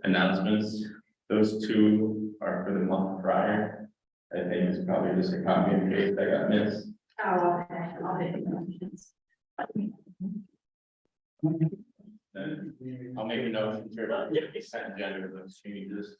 announcements. Those two are for the month prior. I think it's probably just a copy and paste that got missed. Oh, okay, I'll make the motions. Then I'll make a note to get the consent agenda with those changes.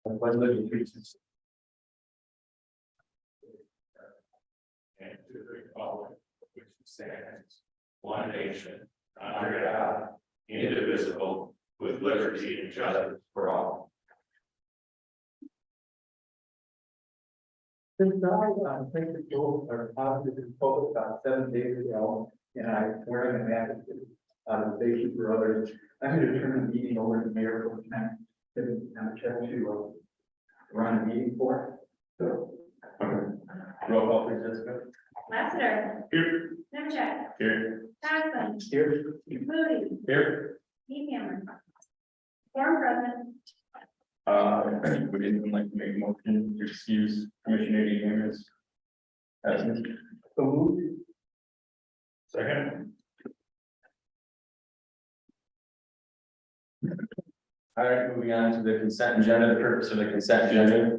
And to the republic which stands one nation under God, indivisible, with liberty and justice for all. Since I think the goals are positive and focused about 7 days ago, and I swear an attitude of safety for others, I'm going to turn the meeting over to Mayor for time. And check to run a meeting for. So, Roll call, please, Jessica. Lassiter. Here. Nemecheck. Here. Cogswell. here, Moody. Here. Hammer. Four present. Would anyone like to make a motion to excuse Commissioner Hammer's absence? so moved. Second. All right, moving on to the consent agenda, the purpose of the consent agenda.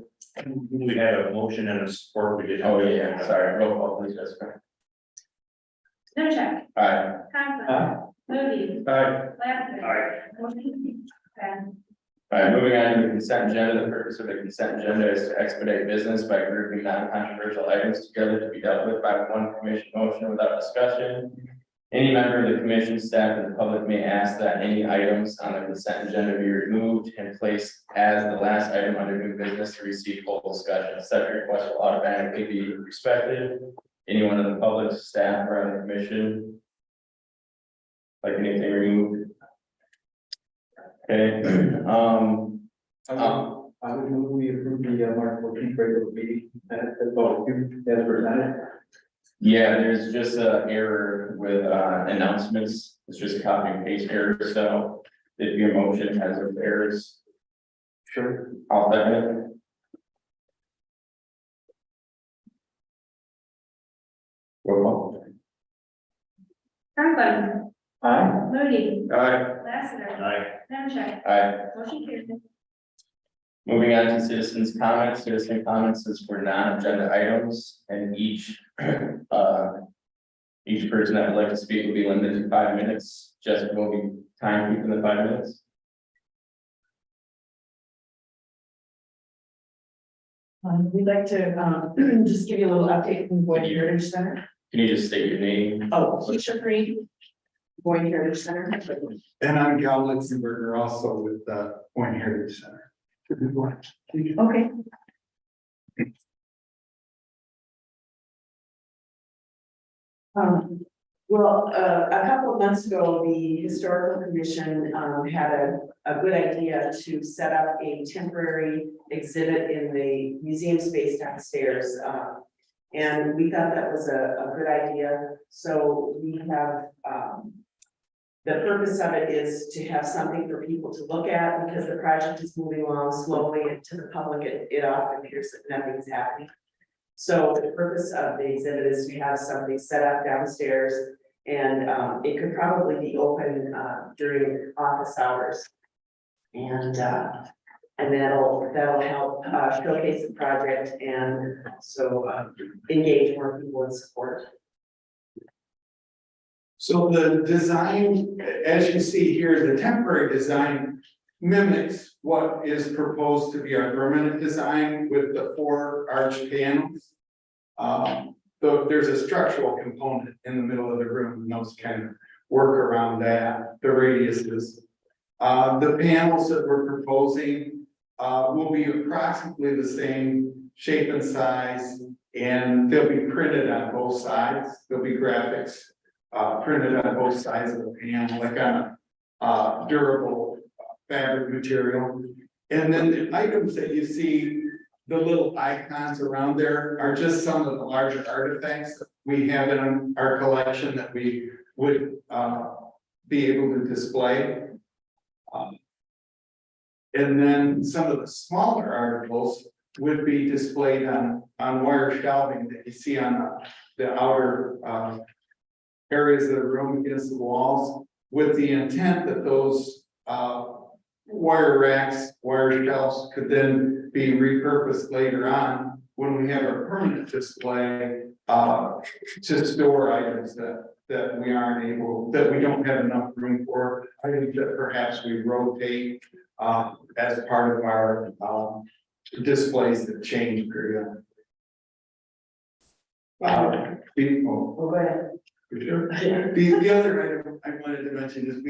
We had a motion and a support, we did. Oh, yeah, sorry, roll call, please, Jessica. Nemecheck. Aye. Cogswell. Moody. Aye. Lassiter. Aye. Motion carried. All right, moving on to the consent agenda, the purpose of the consent agenda is to expedite business by grouping non-controversial items together to be dealt with by one commission motion without discussion. Any member of the commission, staff, and the public may ask that any items on the consent agenda be removed and placed as the last item under new business to receive full discussion. Such request will automatically be respected. Anyone in the public, staff, or on the commission like anything removed? Okay, I would move we approve the March 14th regular meeting minutes as presented. yeah, there's just an error with announcements. It's just a copy and paste error, so if your motion has those errors, Sure. I'll second it. Roll call. Cogswell. Aye. Moody. Aye. Lassiter. Aye. Nemecheck. Aye. Motion carried. Moving on to citizens' comments. Citizen comments is for non-agenda items, and each person that would like to speak will be limited to 5 minutes. Jessica will be time keeping the 5 minutes. We'd like to just give you a little update from Boyne Heritage Center. Can you just state your name? Oh, Keisha Freed, Boyne Heritage Center. And I'm Cal Litzenberger, also with the Boyne Heritage Center. Okay. Well, a couple of months ago, the Historical Commission had a good idea to set up a temporary exhibit in the museum space downstairs. And we thought that was a good idea. So we have, the purpose of it is to have something for people to look at because the project is moving along slowly, and to the public, it often appears that nothing's happening. So the purpose of the exhibit is to have something set up downstairs, and it could probably be open during office hours. And that'll help showcase the project and also engage more people in support. So the design, as you see here, the temporary design mimics what is proposed to be our permanent design with the 4 arch panels. Though there's a structural component in the middle of the room, and those kind of work around that, the radiuses. The panels that we're proposing will be approximately the same shape and size, and they'll be printed on both sides. There'll be graphics printed on both sides of the panel, like on a durable fabric material. And then the items that you see, the little icons around there, are just some of the larger artifacts that we have in our collection that we would be able to display. And then some of the smaller articles would be displayed on wire shelving that you see on the outer areas of the room against the walls, with the intent that those wire racks, wire shelves could then be repurposed later on when we have a permanent display to store items that that we aren't able, that we don't have enough room for. I think that perhaps we rotate, as part of our, displays that change period. People. Well, go ahead. For sure. Yeah. The other item I wanted to mention is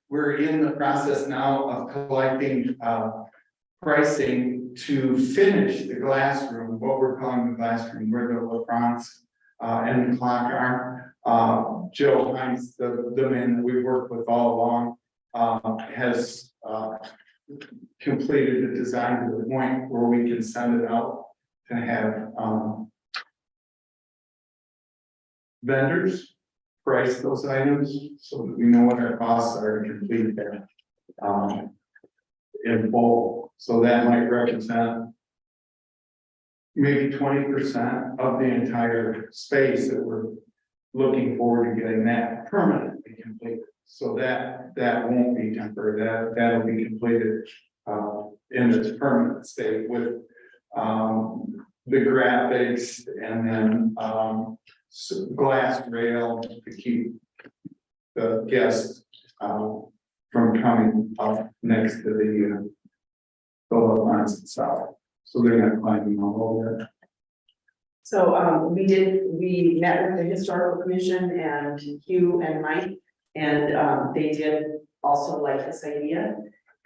we're in the process now of collecting, pricing to finish the glass room, what we're calling the glass room, where the LaFrance, and the clock are. Joe Hines, the man that we've worked with all along, has, completed the design to the point where we can send it out to have, vendors price those items so that we know what our costs are to complete that, in full. So that might represent maybe 20% of the entire space that we're looking forward to getting that permanently completed. So that won't be temporary, that'll be completed, in its permanent state with, the graphics and then, glass rail to keep the guests, from coming up next to the lines itself. So they're not climbing all over it. So, we met with the historical commission and Hugh and Mike, and, they did also like this idea.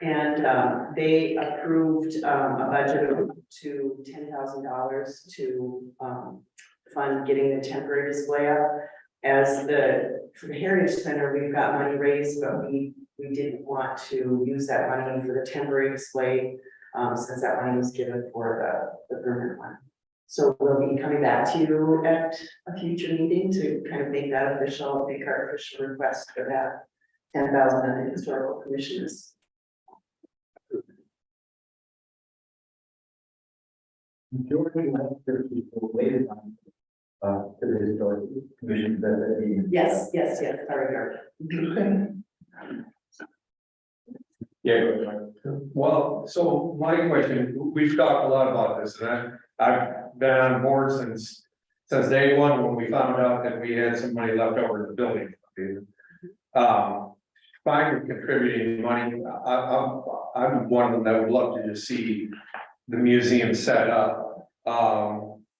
And, they approved, a budget of to $10,000 to, fund getting the temporary display up. As for the Heritage Center, we've got money raised, but we didn't want to use that money for the temporary display, since that money was given for the permanent one. So we'll be coming back to you at a future meeting to kind of make that official, make our official request for that 10,000 that the historical commission is. Majority of the people waited on, to the historical commission that. Yes, sorry, George. Yeah, go ahead, Mike. Well, so my question, we've talked a lot about this, and I've been on board since day one, when we found out that we had some money left over in the building. Fine with contributing money, I'm one of them that would love to just see the museum set up.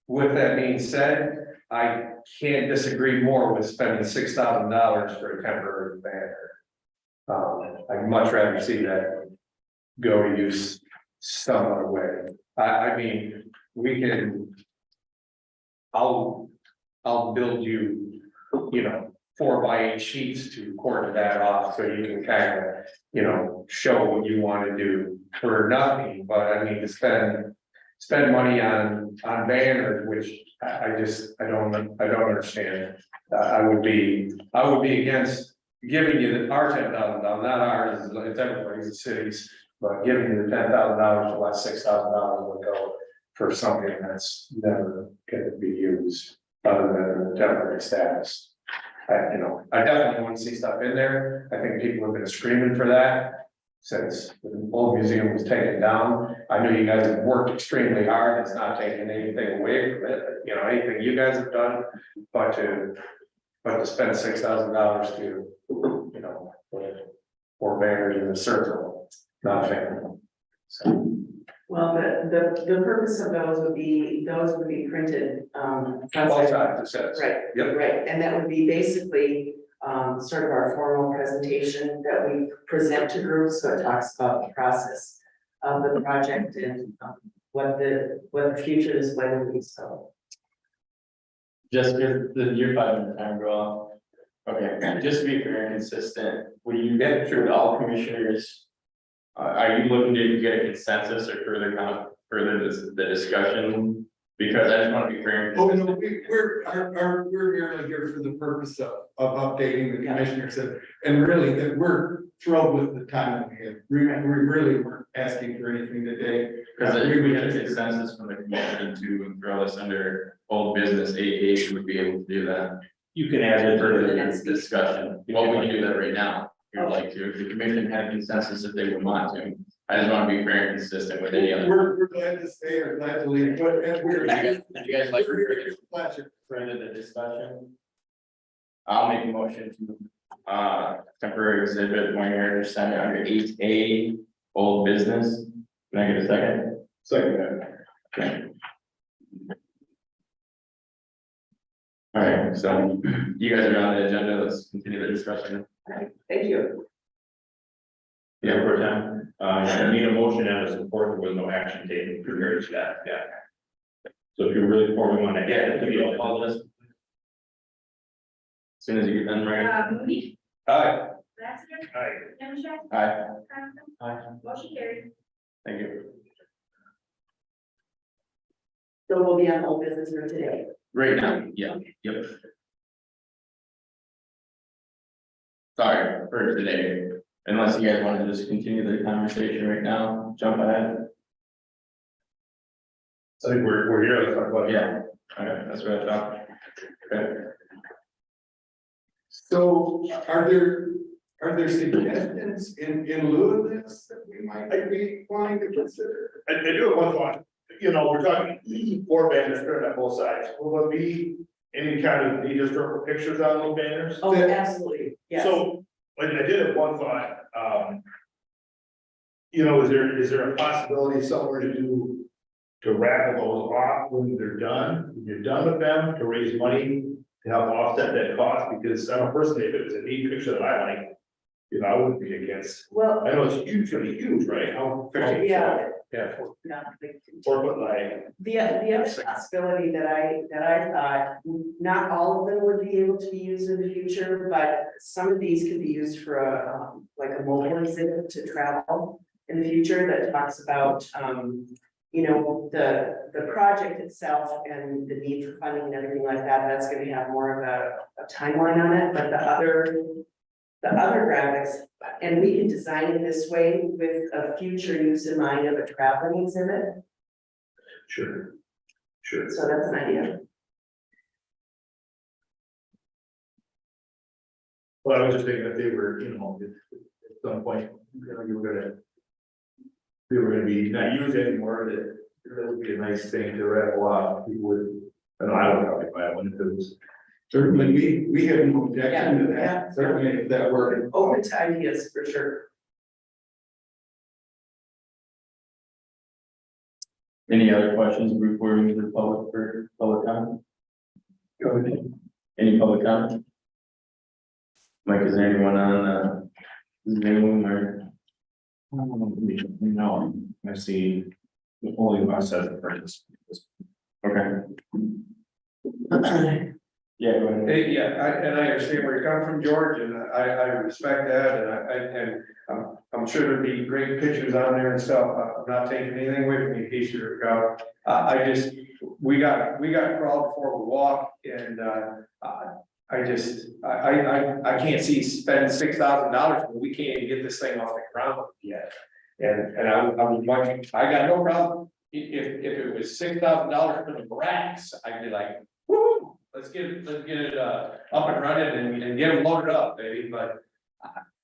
With that being said, I can't disagree more with spending $6,000 for a temporary banner. I'd much rather see that go to use some other way. I mean, we can. I'll build you, 4x8 sheets to quarter that off, so you can kind of, show what you want to do for nothing, but I mean, to spend money on banners, which I don't understand. I would be against giving you our $10,000, not ours, it's everybody's, the city's, but giving you the $10,000 to let $6,000 would go for something that's never gonna be used other than the temporary status. I definitely want to see stuff in there. I think people have been screaming for that since the old museum was taken down. I know you guys have worked extremely hard. It's not taking anything away from it, anything you guys have done, but to spend $6,000 to, for banners in the circle, not fair. So. Well, the purpose of those would be printed, Both sides, it says. right, Yep. right, and that would be basically, sort of our formal presentation that we present to groups, so it talks about the process of the project and, what the future display will be, so. Just give your 5 minute time, bro. Okay, just to be fair and consistent, will you get through all commissioners? Are you looking to get a consensus or further the discussion? Because I just want to be fair. And Oh, consistent. no, we're merely here for the purpose of updating the commissioners and really that we're thrilled with the time that we have. We really weren't asking for anything today. Because if we had a consensus from the commission to throw this under old business, AA would be able to do that. You can add it Further for the discussion. Well, we can do that right now. If you'd like to, if the commission had consensus if they would want to. I just want to be fair and consistent with any other. We're glad to stay or glad to leave, but and we're. Would you guys like We're here for pleasure. further the discussion? I'll make a motion to, temporary exhibit Boyne Heritage Center under 8A, old business. Can I get a second? Second. Okay. All right, so you guys are on the agenda, let's continue the discussion. Thank you. Yeah, for time, I need a motion and a support, there was no action taken compared to that, yeah. So if you really formally want to add it to be on the list. As soon as you get done, right? Moody, Aye. Lassiter, Aye. Nemecheck, Aye, Johnson, motion carried. thank you. So we'll be on old business for today. Right now, yeah, yep. Sorry for today, unless you guys want to just continue the conversation right now, jump ahead. I think we're here, let's talk about it. Yeah, okay, that's what I thought. Okay. So are there suggestions in lieu of this that we might be wanting to consider? I do have one thought, you know, we're talking 4 banners printed on both sides, will there be any kind of the historical pictures on those banners? Oh, absolutely, yes. So, like, I did have one thought, you know, is there a possibility somewhere to raffle those off when they're done, when you're done with them, to raise money to help offset that cost, because I don't personally, if it was a neat picture that I like, you know, I wouldn't be against. Well, I know it's huge, gonna be huge, right? How? yeah. Yeah, no, 4 foot like. the other possibility that I thought, not all of them would be able to be used in the future, but some of these could be used for a, like a mobile exhibit to travel in the future that talks about, you know, the project itself and the need for funding and everything like that, that's gonna have more of a timeline on it, but the other graphics, and we can design it this way with a future use in mind of a traveling exhibit, Sure. so that's an idea. Well, I was just thinking that they were, you know, at some point, you know, they were gonna be not used anymore, that would be a nice thing to raffle off, people would, I don't know, if I went if it was. Certainly, we have no objection to Yeah, that, certainly if that were. Open to ideas for sure. Any other questions before we move to the public for public comment? Any public comment? Mike, is there anyone on, Zoom or? No, I see the only one says the purchase. Okay. Yeah, go ahead. Hey, yeah, and I understand where you're coming from, George, and I respect that, and I'm sure there'd be great pictures on there and stuff. I'm not taking anything away from you, in case you're out. We got crawled before we walk, and I can't see spending $6,000, but we can't even get this thing off the ground yet. And I'm wondering, I got no problem, if it was $6,000 for the grass, I'd be like, woo. Let's get it up and running and get them loaded up, baby, but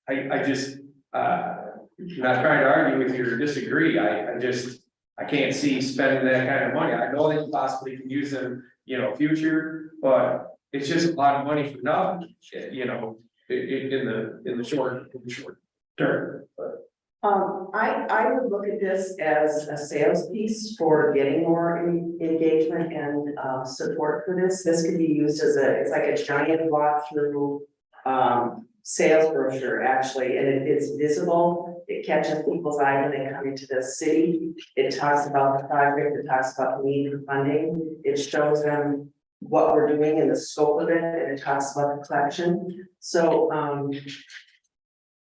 I just, not trying to argue with you or disagree, I can't see spending that kind of money. I know that you possibly can use them, you know, future, but it's just a lot of money for nothing, you know, in the short term, but. I would look at this as a sales piece for getting more engagement and support for this. This could be used as it's like a giant walkthrough sales brochure, actually, and it's visible. It catches people's eye when they come into the city. It talks about the project, it talks about the need for funding. It shows them what we're doing and the scope of it, and it talks about the collection. So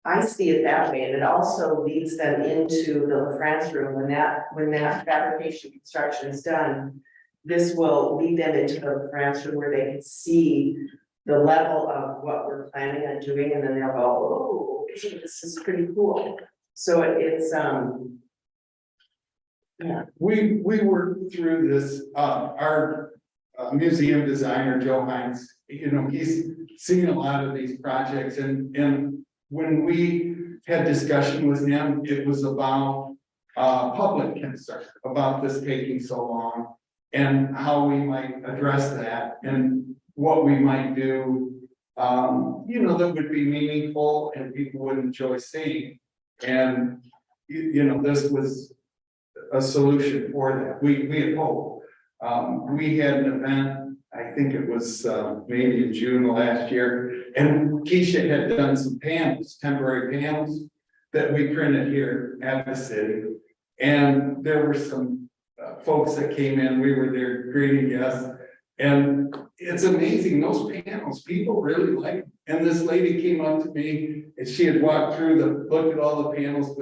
I see it that way, and it also leads them into the LaFrance room when that fabrication construction is done. This will lead them into the LaFrance room where they can see the level of what we're planning on doing, and then they'll go, oh, this is pretty cool. So it's yeah. We worked through this, our museum designer, Joe Hines, you know, he's seen a lot of these projects, and when we had discussion with him, it was about public concern about this taking so long and how we might address that and what we might do that would be meaningful and people would enjoy seeing. And, this was a solution for that. We had hoped. We had an event, I think it was, maybe in June of last year, and Keisha had done some panels, temporary panels that we printed here at the city. And there were some folks that came in, we were there greeting guests. And it's amazing, those panels, people really like them. And this lady came up to me and she had walked through looked at all the panels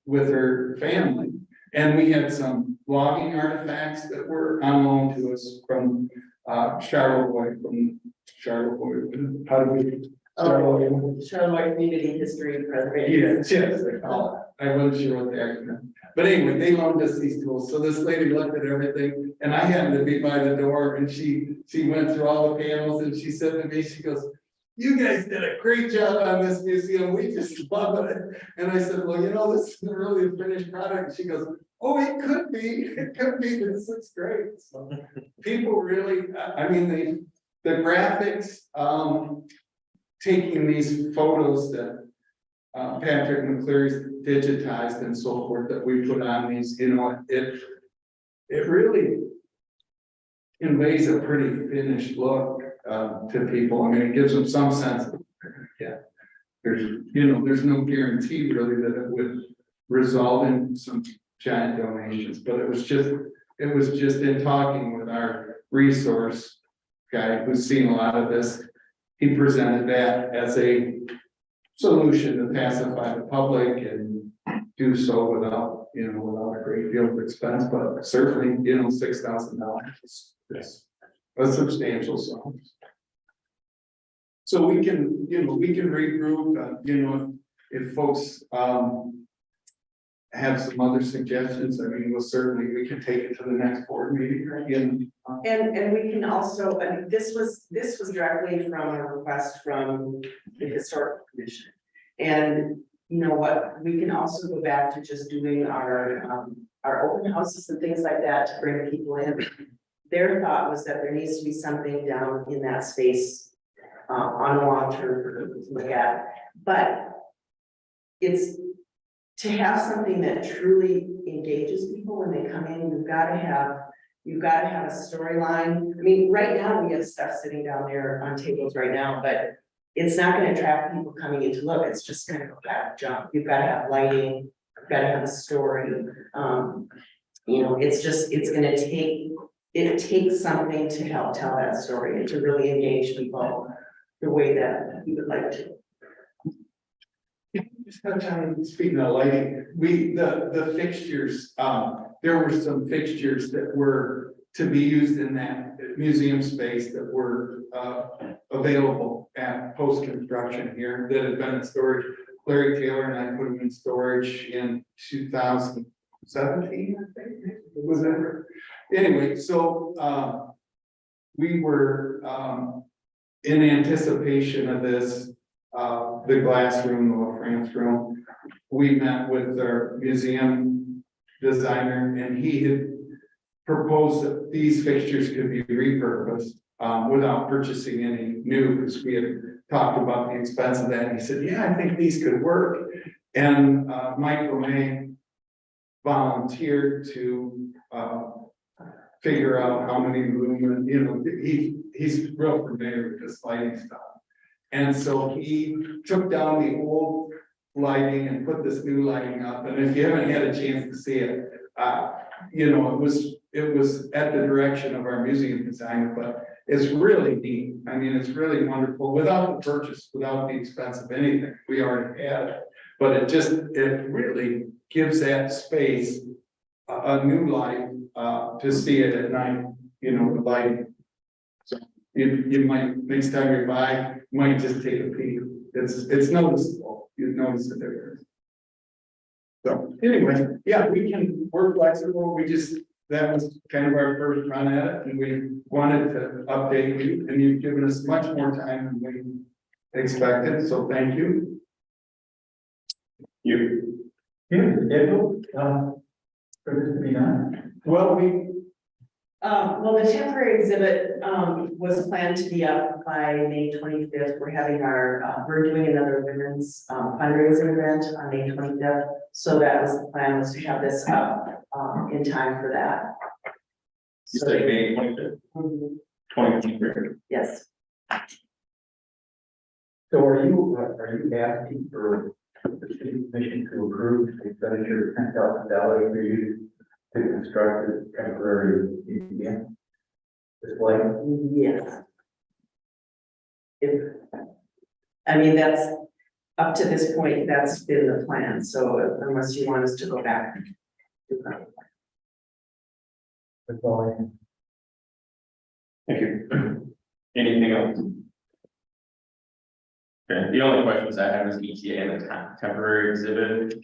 with her family. And we had some logging artifacts that were on loan to us from Charlotte, how do we? Charlotte Community History Preservation. Yes, they call it. I wasn't sure what the acronym. But anyway, they loaned us these tools. So this lady looked at everything and I happened to be by the door and she went through all the panels and she said to me, she goes, "You guys did a great job on this museum. We just love it." And I said, "Well, this isn't really a finished product." And she goes, "Oh, it could be. It could be. This looks great." So people really, the graphics, taking these photos that Patrick McCleary's digitized and so forth that we put on these, it really conveys a pretty finished look to people. It gives them some sense of, there's no guarantee really that it would result in some giant donations, but it was just in talking with our resource guy who's seen a lot of this. He presented that as a solution to pacify the public and do so without a great deal of expense, but certainly, $6,000 is a substantial sum. So we can regroup, if folks, have some other suggestions. We can take it to the next board meeting again. And we can also, this was directly from a request from the Historical Commission. And we can also go back to just doing our open houses and things like that to bring people in. Their thought was that there needs to be something down in that space on a long term for people to look at. But it's to have something that truly engages people when they come in. You've got to have a storyline. Right now we have stuff sitting down there on tables right now, but it's not going to attract people coming in to look. It's just kind of a back jump. You've got to have lighting. You've got to have a story. It takes something to help tell that story and to really engage people the way that you would like to. Just touch on, speaking of lighting, the fixtures, there were some fixtures that were to be used in that museum space that were available at post-construction here that had been in storage. Larry Taylor and I put them in storage in 2017, I think it was ever. Anyway, so we were in anticipation of this, the glass room, the La France room. We met with our museum designer and he had proposed that these fixtures could be repurposed without purchasing any new, because we had talked about the expense of that. And he said, "Yeah, I think these could work." And Michael May volunteered to figure out how many lumen, he's real familiar with this lighting stuff. And so he took down the old lighting and put this new lighting up. And if you haven't had a chance to see it, it was at the direction of our museum designer, but it's really neat. It's really wonderful without the purchase, without the expense of anything. We already had it, but it really gives that space a new light to see it at night, the lighting. So you might, next time you're by, you might just take a peek. It's noticeable. You notice the difference. So anyway, yeah, we're flexible. That was kind of our first run at it, and we wanted to update you, and you've given us much more time than we expected. So thank you. Schedule, for this to be done. Well, Well, the temporary exhibit, was planned to be up by May 25th. We're having we're doing another women's fundraising event on May 25th. So that was the plan, was to have this up, in time for that. You said May 25th, Mhm. 2023. Yes, So are you asking for the city commission to approve the expenditure of $10,000 for you to construct a temporary museum display? yes. If, I mean, that's, up to this point, that's been the plan, so unless you want us to go back. That's all I have. Thank you. Anything else? Okay, the only questions I have is ETA and the temporary exhibit.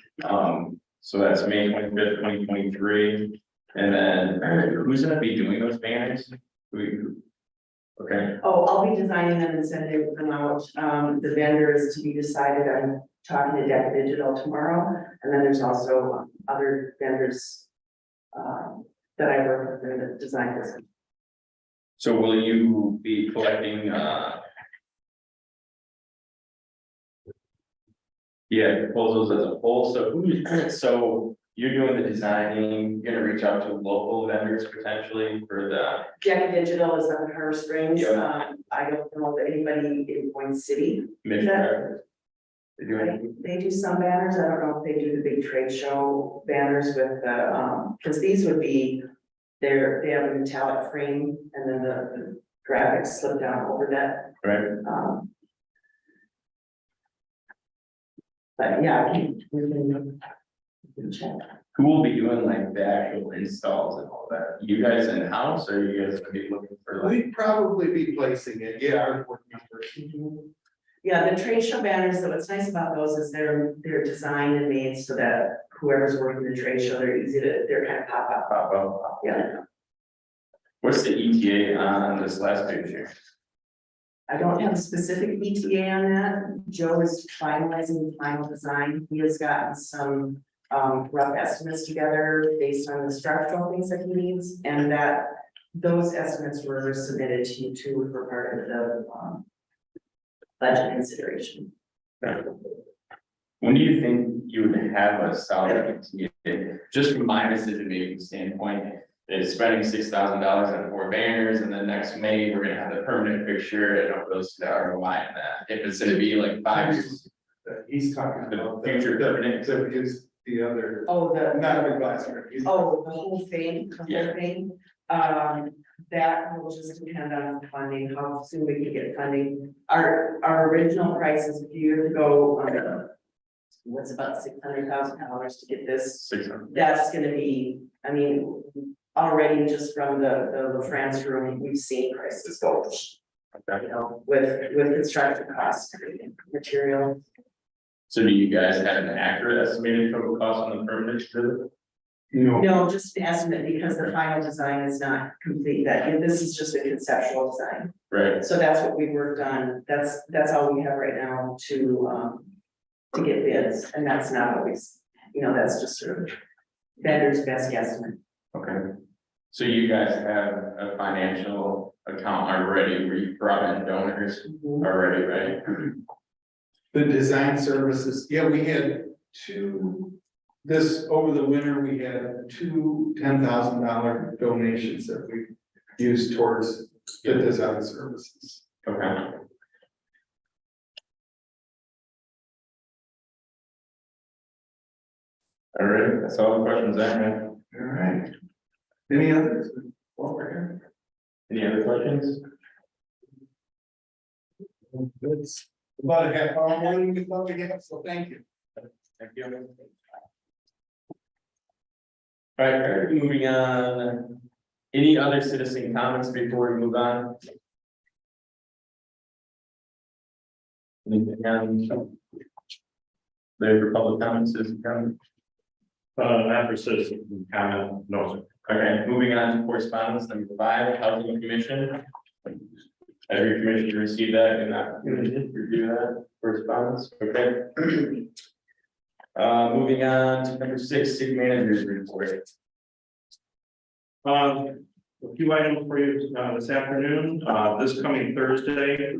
So that's May 25th, 2023. And then who's gonna be doing those banners? Okay, Oh, I'll be designing them and sending them out. The vendor is to be decided. I'm talking to Deca Digital tomorrow. And then there's also other vendors that I work with in the design business. so will you be collecting, proposals as a whole? So you're doing the designing, you're gonna reach out to local vendors potentially for the, Deca Digital is on Her Springs. Yeah. I don't know that anybody in Boyne City. mission drivers? They do anything? They do some banners. I don't know if they do the big trade show banners with the, because these would be, they have a metallic frame and then the graphics slip down over that. Right, But yeah, we can check. who will be doing like the actual installs and all that? You guys in-house, or you guys gonna be looking for like? We'd probably be placing it, yeah, our board members. Yeah, the trade show banners, though, what's nice about those is they're designed and made so that whoever's working the trade show, they're kind of pop up. Pop up. Yeah, What's the ETA on this last picture? I don't have a specific ETA on that. Joe is finalizing the final design. He has gotten some rough estimates together based on the structural things that he needs, and that those estimates were submitted to you too for part of the budget consideration. When do you think you would have a solid ETA? Just from my decision making standpoint, is spending $6,000 on 4 banners, and then next May, we're gonna have the permanent fixture. I don't really see the ROI in that. If it's gonna be like 5 years, He's talking about The future permanent. So is the other, Oh, not the advisor. the whole thing, Yeah. That will just depend on funding, how soon we can get funding. Our original prices a few years ago, was about $600,000 to get this. 600. That's gonna be, I mean, already just from the France room, we've seen prices go. You know, with construction costs, material. So do you guys have an accurate estimated total cost on the permanent exhibit? No, just an estimate because the final design is not complete. This is just a conceptual design. Right, So that's what we worked on. That's all we have right now to get bids, and that's not always, that's just sort of vendor's best guesstimate. okay. So you guys have a financial account already where you brought in donors already, right? The design services, yeah, we had over the winter, we had two $10,000 donations that we used towards the design services. Okay. All right, that's all the questions I have. All right. Any others? While we're here. Any other questions? It's about a half hour more than we thought we had, so thank you. Thank you. All right, moving on. Any other citizen comments before we move on? Anything on? There for public comments, citizen comment? Not for citizen comment, no, sir. Okay, moving on to correspondence, number 5, housing commission. Every commission received that and review that correspondence, okay? Moving on to number 6, city managers report. A few items for you this afternoon, this coming Thursday,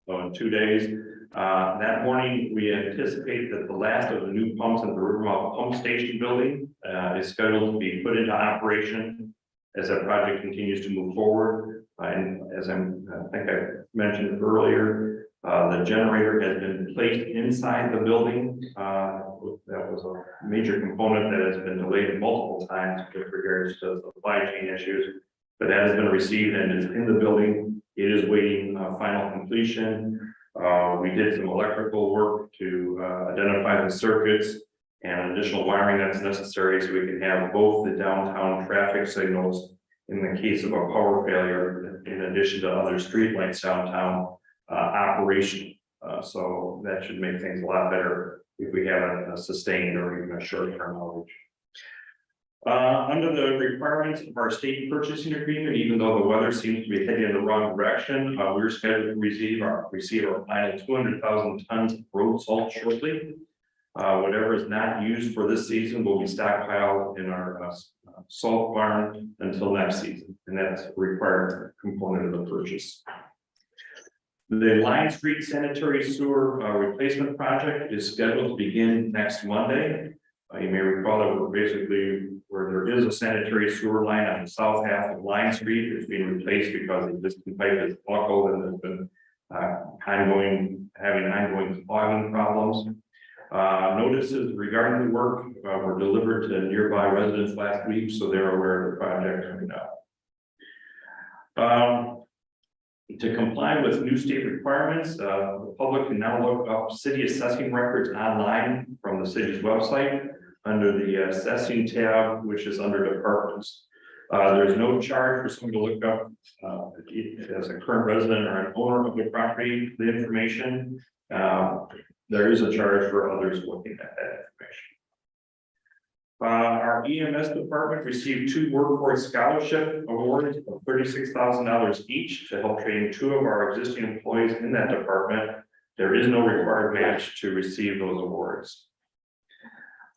so in 2 days. That morning, we anticipate that the last of the new pumps at the Rivermouth Pump Station building is scheduled to be put into operation as that project continues to move forward. And as I think I mentioned earlier, the generator has been placed inside the building. That was a major component that has been delayed multiple times with regards to supply chain issues. But that has been received and is in the building. It is waiting final completion. We did some electrical work to identify the circuits and additional wiring that's necessary so we can have both the downtown traffic signals in the case of a power failure, in addition to other streetlights downtown operation. So that should make things a lot better if we have a sustained or even a short-term outage. Under the requirements of our state purchasing agreement, even though the weather seems to be heading in the wrong direction, we're scheduled to receive our final 200,000 tons of road salt shortly. Whatever is not used for this season will be stockpiled in our salt barn until next season, and that's a required component of the purchase. The Line Street Sanitary Sewer Replacement Project is scheduled to begin next Monday. You may recall that we're basically where there is a sanitary sewer line on the south half of Line Street. It's being replaced because the existing pipe is buckled and there's been having ongoing clogging problems. Notices regarding the work were delivered to nearby residents last week, so they're aware of the project coming up. To comply with new state requirements, the public can now look up city assessing records online from the city's website under the assessing tab, which is under departments. There's no charge for someone to look up as a current resident or an owner of the property, the information. There is a charge for others looking at that information. Our EMS department received 2 workforce scholarship awards of $36,000 each to help train 2 of our existing employees in that department. There is no required match to receive those awards.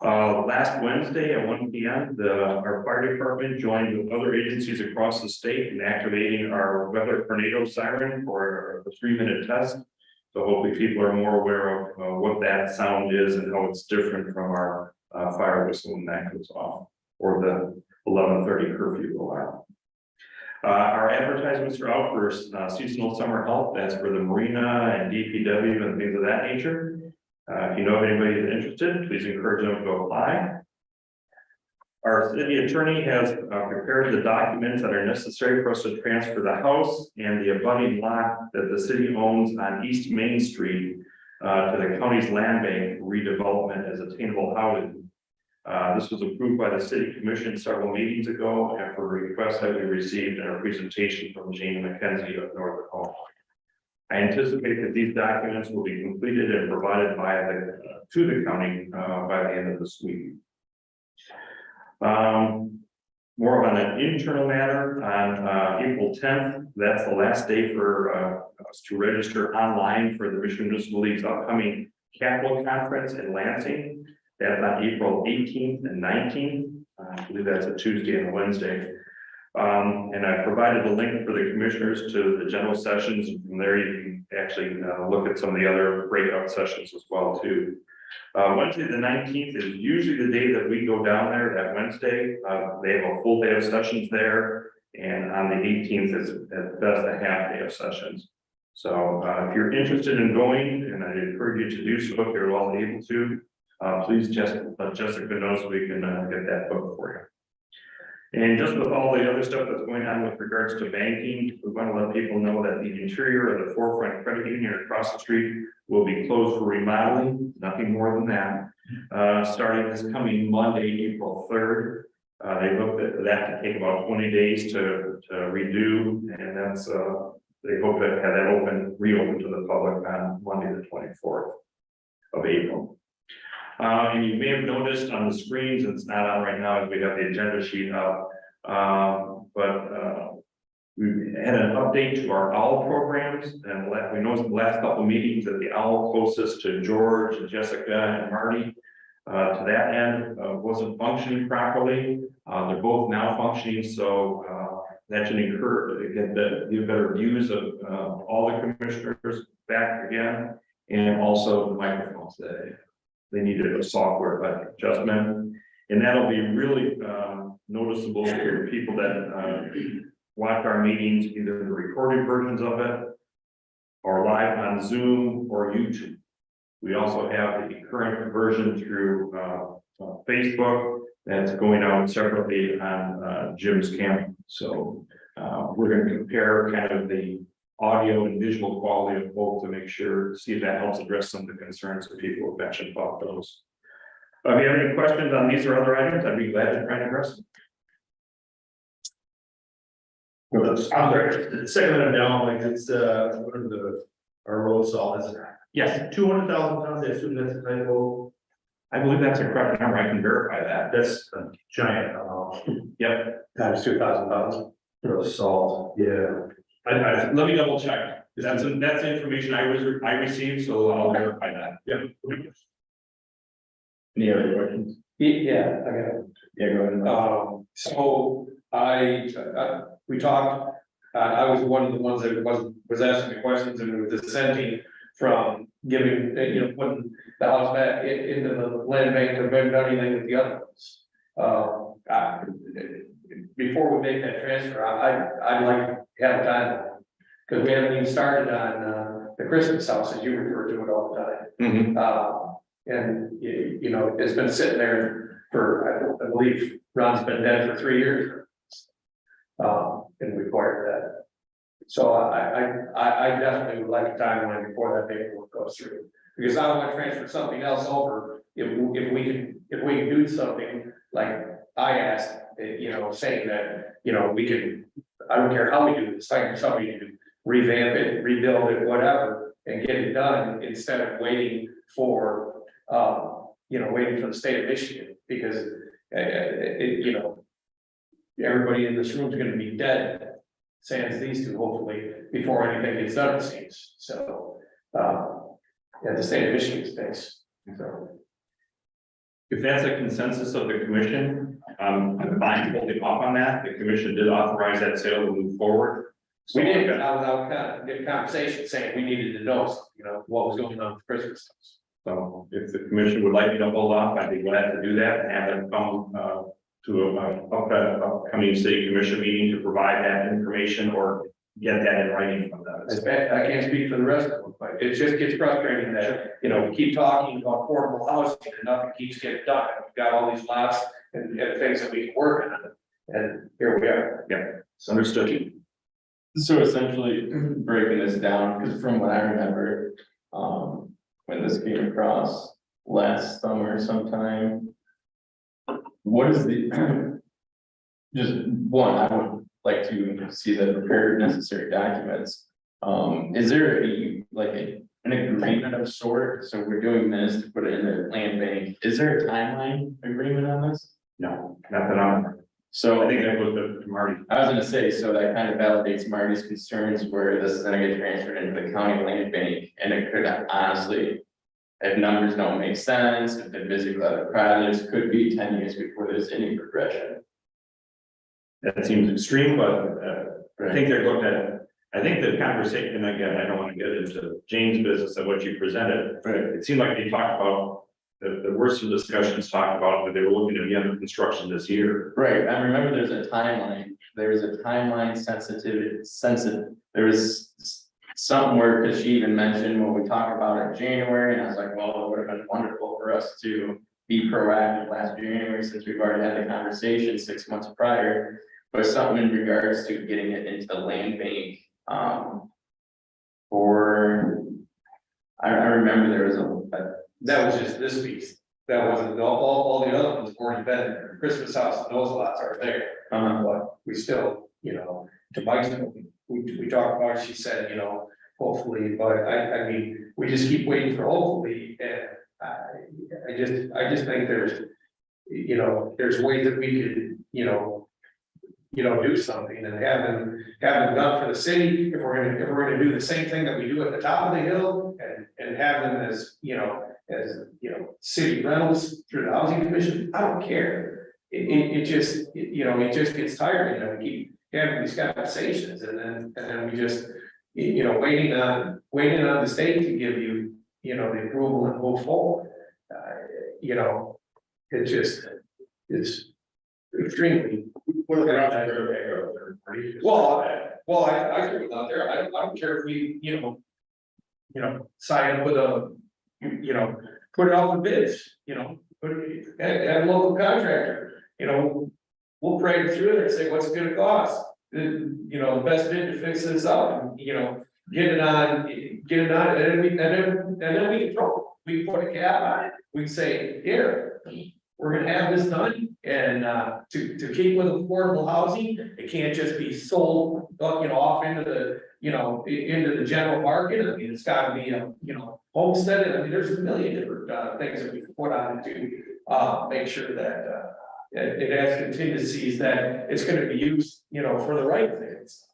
Last Wednesday at 1 p.m., our fire department joined with other agencies across the state in activating our weather tornado siren for a 3-minute test. So hopefully people are more aware of what that sound is and how it's different from our fire whistle when that goes off, or the 11:30 curfew alarm. Our advertisements are out for seasonal summer help. That's for the marina and DPW and things of that nature. If you know of anybody that's interested, please encourage them to apply. Our city attorney has prepared the documents that are necessary for us to transfer the house and the abutting lot that the city owns on East Main Street to the county's land bank for redevelopment as attainable housing. This was approved by the city commission several meetings ago after a request that we received in a presentation from Jane McKenzie of North Dakota. I anticipate that these documents will be completed and provided to the county by the end of this week. More on an internal matter, on April 10th, that's the last day for us to register online for the Michigan Municipal League's upcoming Capital Conference in Lansing. That's on April 18th and 19th. I believe that's a Tuesday and a Wednesday. And I provided a link for the commissioners to the general sessions, and from there you can actually look at some of the other breakout sessions as well too. Wednesday the 19th is usually the day that we go down there. That Wednesday, they have a full day of sessions there, and on the 18th is at best a half day of sessions. So if you're interested in going, and I encourage you to do so if you're all able to, please just let Jessica know so we can get that booked for you. And just with all the other stuff that's going on with regards to banking, we want to let people know that the interior of the Forefront Credit Union across the street will be closed for remodeling, nothing more than that. Starting this coming Monday, April 3rd. They looked at that to take about 20 days to redo, and that's they hope to have that reopened to the public on Monday, the 24th of April. And you may have noticed on the screens, it's not on right now as we have the agenda sheet up, but we had an update to our OWL programs, and we noticed the last couple of meetings that the OWL closest to George and Jessica and Marty to that end wasn't functioning properly. They're both now functioning, so that should encourage, get better views of, all the commissioners back again. And also the microphones, they needed a software adjustment. And that'll be really, noticeable for people that, watch our meetings, either the recorded versions of it or live on Zoom or YouTube. We also have the current version through, Facebook that's going out separately on, Jim's camera. So, we're going to compare kind of the audio and visual quality of both to make sure, see if that helps address some of the concerns that people have mentioned about those. If you have any questions on these or other items, I'd be glad to try and address them. I'm sorry, second item down, like it's, what are our road salt is Yes, 200,000 pounds, I assume that's a typo. I believe that's a correct number. I can verify that. That's a giant, Yep. Times 2,000 pounds. for salt, yeah. I, Let me double check. That's the information I received, so I'll verify that. yeah. Any other questions? Yeah, I got it. Yeah, go ahead. So we talked, I was one of the ones that was asking the questions and was dissenting from giving, putting the house back into the land bank or haven't done anything with the other ones. Before we make that transfer, I'd like to have time. Because we haven't even started on, the Christmas house, as you refer to it all the time. Mhm. And it's been sitting there for, I believe Ron's been dead for 3 years. And we acquired that. So I definitely would like a timeline before that paperwork goes through. Because I want to transfer something else over, if we can do something like I asked, saying that, we can, I don't care how we do this, like somebody to revamp it, rebuild it, whatever, and get it done instead of waiting for, waiting for the state of Michigan, because, everybody in this room is gonna be dead, sans these two, hopefully, before anything gets done, it seems, so, the state of Michigan stinks, so. If that's a consensus of the commission, I'm fine holding off on that. The commission did authorize that sale to move forward. We did, but I was out of conversation saying we needed to know, what was going on with Christmas. So if the commission would like me to hold off, I'd be glad to do that and have them come to a upcoming city commission meeting to provide that information or get that in writing from them. I can't speak for the rest of them, but it just gets frustrating that, we keep talking about affordable housing and nothing keeps getting done. We've got all these lots and things that we can work on, and here we are. Yeah, it's understood. So essentially breaking this down, because from what I remember, when this came across last summer sometime. What is the, just one, I would like to see the prepared necessary documents. Is there an agreement of sort? So we're doing this to put it in the land bank. Is there a timeline agreement on this? No, not that I'm. So I think that was the Marty. I was gonna say, so that kind of validates Marty's concerns where this is gonna get transferred into the county land bank, and it could honestly. If numbers don't make sense, if they're busy with other projects, could be 10 years before there's any progression. That seems extreme, but I think they're looking at it. I think the conversation, and again, I don't want to get into James' business of what you presented, but it seemed like they talked about the worst of the discussions talked about that they were looking to be under construction this year. Right, I remember there's a timeline, there was something where, because she even mentioned when we talked about it in January, and I was like, well, it would have been wonderful for us to be proactive last January, since we've already had the conversation 6 months prior, but something in regards to getting it into the land bank, I remember there was That was just this piece. That wasn't, all the other ones already been there. Christmas house, and those lots are there. But we still, to Mike's point, we talked about it, she said, hopefully, but I mean, we just keep waiting for hopefully, and I just think there's, there's ways that we could, do something and have them done for the city, if we're gonna do the same thing that we do at the top of the hill and have them as, city rentals through the housing commission, I don't care. it just, it just gets tiring, we keep having these conversations, and then we just, waiting on the state to give you, the approval and move forward. It just, it's extremely. What are the Well, I agree with out there, I don't care if we, sign up with a, put it out for bids, put it, at a local contractor, we'll break it through there and say, what's it gonna cost? The best bid to fix this up, and, get it on, and then we can throw, we can put a cap on it, we can say, here, we're gonna have this done, and, to keep with affordable housing, it can't just be sold, off into the, into the general market, I mean, it's gotta be, homesteaded, I mean, there's a million different, things that we can put on it to, make sure that, it has contingencies that it's gonna be used, for the right things.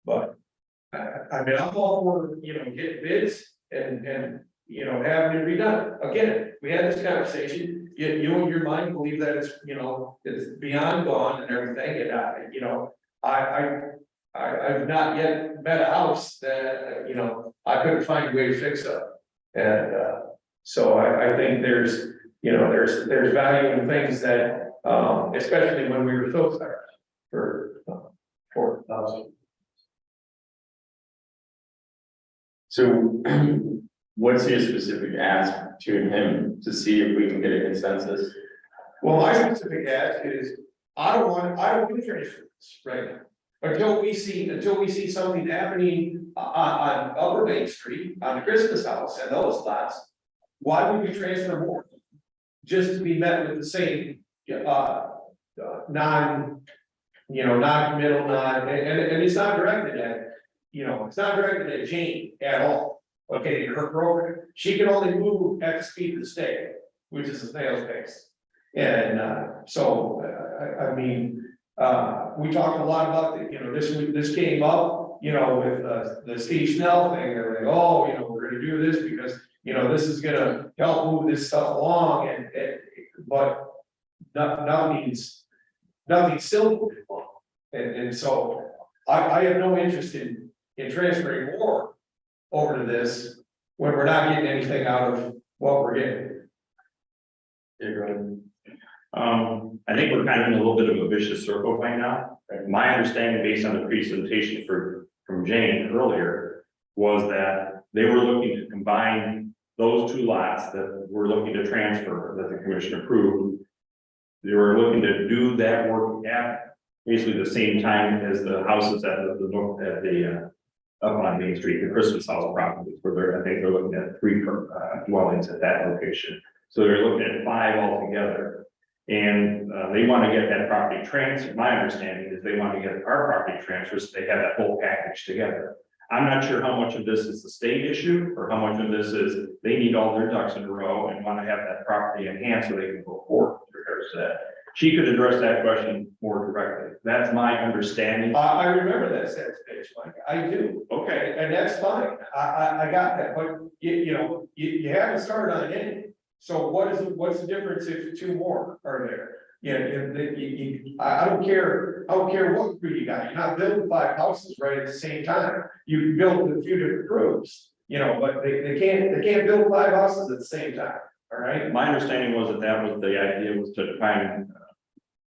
But, I mean, I'm all for, getting bids and, having it redone. Again, we had this conversation, you and your mind believe that it's, it's beyond gone and everything, and I've not yet met a house that, I couldn't find a way to fix up. And, so I think there's, there's value in things that, especially when we were so sorry for 4,000. So what's your specific ask to him to see if we can get a consensus? Well, my specific ask is, I don't want to transfer this right now. Until we see something happening on Upper Main Street, on the Christmas house and those lots. Why would we transfer more? Just to be met with the same, non-committal, and it's not directed at, it's not directed at Jane at all. Okay, her program, she can only move at the speed of the state, which is a snail's pace. And, so, I mean, we talked a lot about the, this came up, with, the Steve Snell thing, they're like, oh, we're gonna do this because, this is gonna help move this stuff along, but nothing's still moving along. And so, I have no interest in transferring more over to this when we're not getting anything out of what we're getting. I think we're kind of in a little bit of a vicious circle right now. My understanding, based on the presentation from Jane earlier, was that they were looking to combine those two lots that we're looking to transfer, that the commission approved. They were looking to do that work at basically the same time as the houses at the north, at the up on Main Street, the Christmas house properties, where I think they're looking at 3 dwellings at that location. So they're looking at 5 altogether. And they want to get that property transferred. My understanding is they want to get our property transferred, so they have that whole package together. I'm not sure how much of this is the state issue or how much of this is they need all their ducks in a row and want to have that property in hand so they can go forward with regards to that. She could address that question more directly. That's my understanding. I remember that sales page, Mike, I do. Okay. And that's fine, I got that, but you haven't started on any. So what's the difference if 2 more are there? I don't care what crew you got, you're not building 5 houses right at the same time. You build a few different groups, but they can't build 5 houses at the same time, all right? My understanding was that was the idea, was to try and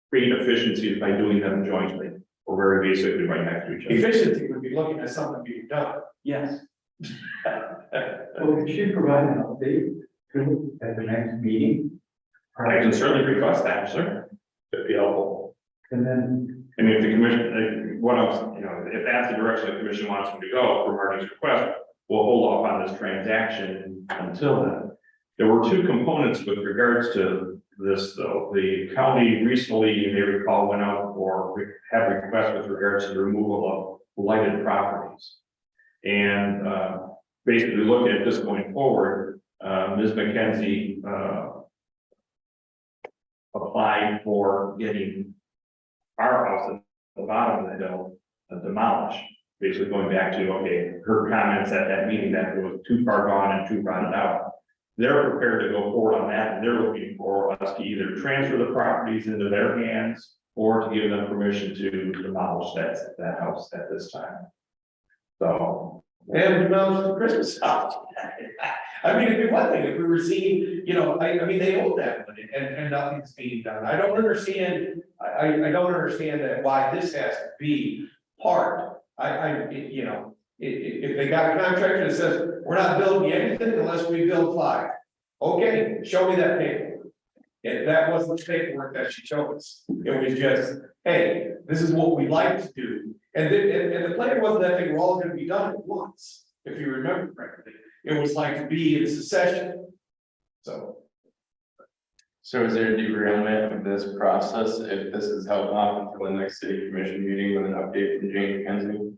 create efficiencies by doing them jointly, or very basically right next to each other. Efficiency would be looking at something being done. Yes. Well, could you provide an update at the next meeting? I can certainly request that, sir. That'd be helpful. And then, I mean, if the commission, what else, if that's the direction the commission wants them to go for Marty's request, we'll hold off on this transaction until then. There were 2 components with regards to this, though. The county recently, you may recall, went out or had requests with regards to the removal of blighted properties. And basically looking at this going forward, Ms. McKenzie applied for getting our house at the bottom of the hill demolished. Basically going back to, okay, her comments at that meeting that it was too far gone and too rotted out. they're prepared to go forward on that, and they're looking for us to either transfer the properties into their hands or to give them permission to demolish that house at this time. So, And the Christmas house. I mean, it'd be one thing if we were seeing, you know, I mean, they own that money and nothing's being done. I don't understand, I don't understand that why this has to be part. You know, if they got a contract that says, we're not building anything unless we build 5. Okay, show me that paper. And that wasn't the paperwork that she showed us. It was just, hey, this is what we like to do. And the plan wasn't that they were all gonna be done at once, if you remember correctly. It was like to be in succession. So. So is there a derailment of this process if this is held off until the next city commission meeting with an update from Jane McKenzie?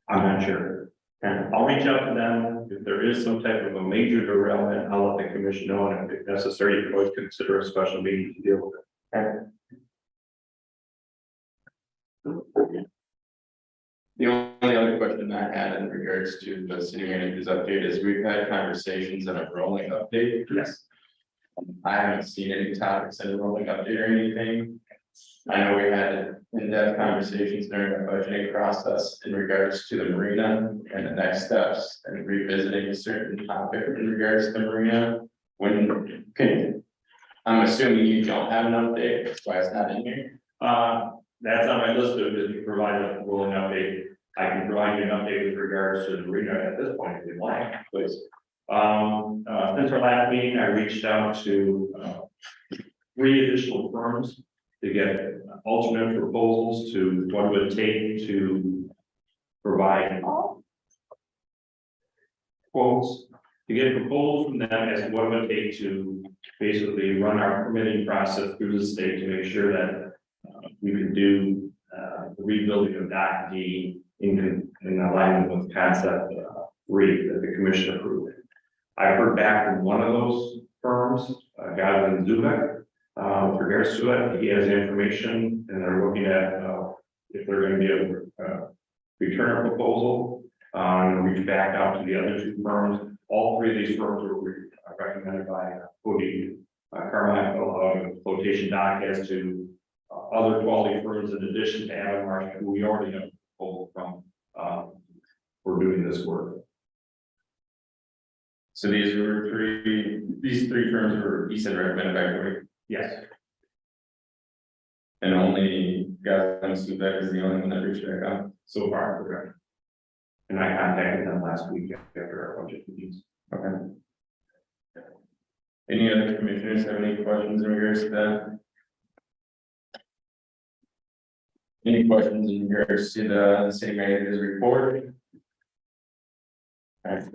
I'm not sure. And I'll reach out to them. If there is some type of a major derailment, I'll let the commission know, and if necessary, you can always consider a special meeting to deal with it. The only other question I had in regards to the city manager's update is we've had conversations on a rolling update. Yes. I haven't seen any topics in a rolling update or anything. I know we had in-depth conversations during the budgeting process in regards to the marina and the next steps and revisiting a certain topic in regards to the marina. When I'm assuming you don't have an update, that's why it's not in here. That's on my list of, if you provide a rolling update, I can provide you an update with regards to the marina at this point, if you'd like, please. Since our last meeting, I reached out to 3 additional firms to get alternate proposals to what it would take to provide quotes, to get proposals from them as to what it would take to basically run our permitting process through the state to make sure that we can do the rebuilding of Dock D in alignment with concept 3 that the commission approved. I've heard back from one of those firms, a guy in Zubek, with regards to it. He has the information, and they're looking at if they're going to be able to return a proposal, reach back out to the other 2 firms. All 3 of these firms were recommended by Cody Carmichael, Flotation Dock, as to other quality firms in addition to Allen Marsh, who we already have a proposal from for doing this work. So these 3 firms were, you said, recommended by Cody? Yes. And only Gavin Subek is the only one that reached back out. So far, correct. And I contacted them last week after our budget meetings. Okay. Any other commissioners have any questions in regards to that? Any questions in regards to the city manager's report? All right.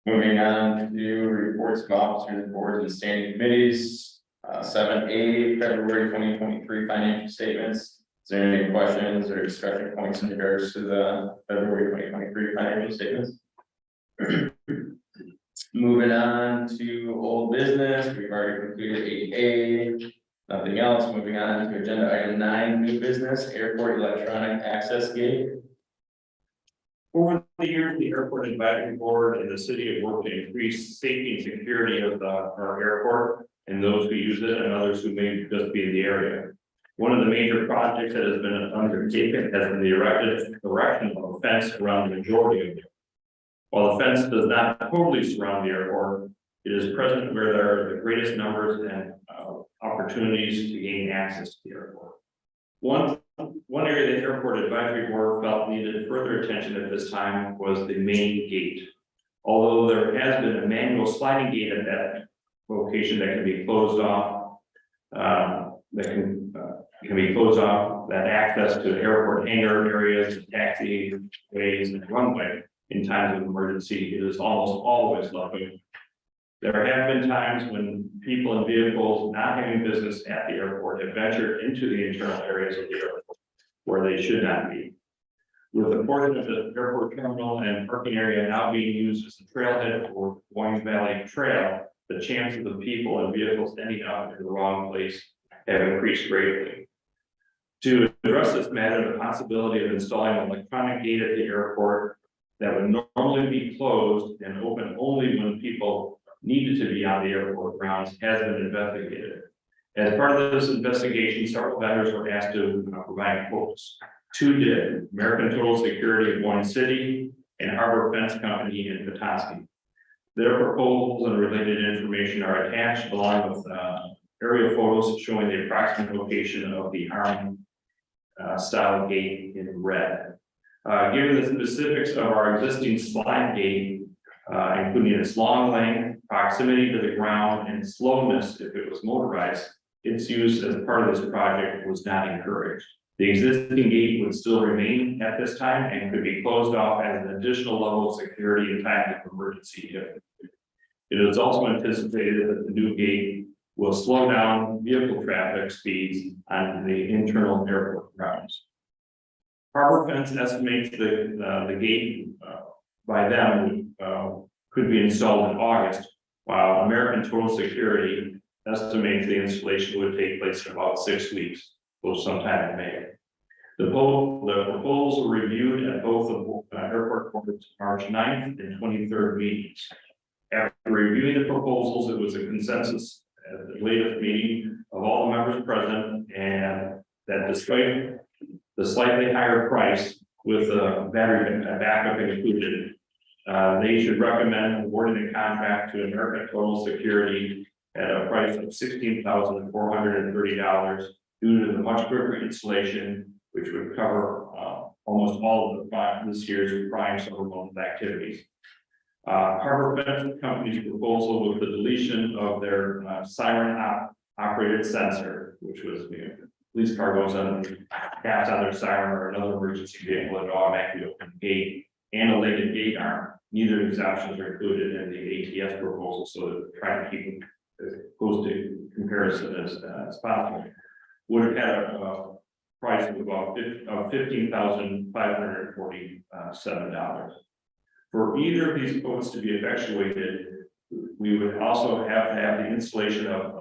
Moving on to reports of officers, boards, and standing committees. 7A, February 2023 financial statements. Is there any questions or discussion points in regards to the February 2023 financial statements? Moving on to old business, we've already completed 8A. Nothing else. Moving on to agenda item 9, new business, airport electronic access gate. Over the years, the airport advisory board and the city have worked to increase safety and security of our airport and those who use it and others who may just be in the area. One of the major projects that has been undertaken has been the erection of a fence around the majority of it. While the fence does not totally surround the airport, it is present where there are the greatest numbers and opportunities to gain access to the airport. One area the airport advisory board felt needed further attention at this time was the main gate. Although there has been a manual sliding gate at that location that can be closed off, that access to airport hangar areas, taxi ways, and runway in times of emergency, it is almost always left open. There have been times when people and vehicles not having business at the airport have ventured into the internal areas of the airport where they should not be. With the portion of the airport terminal and parking area now being used as a trailhead for Boyne Valley Trail, the chances of people and vehicles ending up in the wrong place have increased greatly. To address this matter, the possibility of installing an electronic gate at the airport that would normally be closed and open only when people needed to be on the airport grounds has been investigated. As part of this investigation, several vendors were asked to provide quotes. Two did, American Total Security of Boyne City and Harbor Fence Company in Petoskey. Their proposals and related information are attached along with aerial photos showing the approximate location of the arm style gate in red. Given the specifics of our existing slide gate, including its long length, proximity to the ground, and slowness if it was motorized, its use as part of this project was not encouraged. The existing gate would still remain at this time and could be closed off as an additional level of security in time of emergency. It is also anticipated that the new gate will slow down vehicle traffic speeds on the internal airport grounds. Harbor Fence estimates the gate by them could be installed in August, while American Total Security estimates the installation would take place in about 6 weeks, or sometime in May. The proposals were reviewed at both the airport boards March 9th and 23rd meetings. After reviewing the proposals, it was a consensus at the latest meeting of all the members present, and that despite the slightly higher price with a battery backup included, they should recommend awarding the contract to American Total Security at a price of $16,430 due to the much quicker installation, which would cover almost all of this year's prime summer month activities. Harbor Fence Company's proposal with the deletion of their siren operated sensor, which was police car goes on, taps on their siren or another emergency vehicle that automatically open the gate, and a lighted gate arm. Neither of these options are included in the ATS proposal, so that we're trying to keep them as close to comparison as possible. Would have had a price of about $15,547. For either of these quotes to be effectuated, we would also have to have the installation of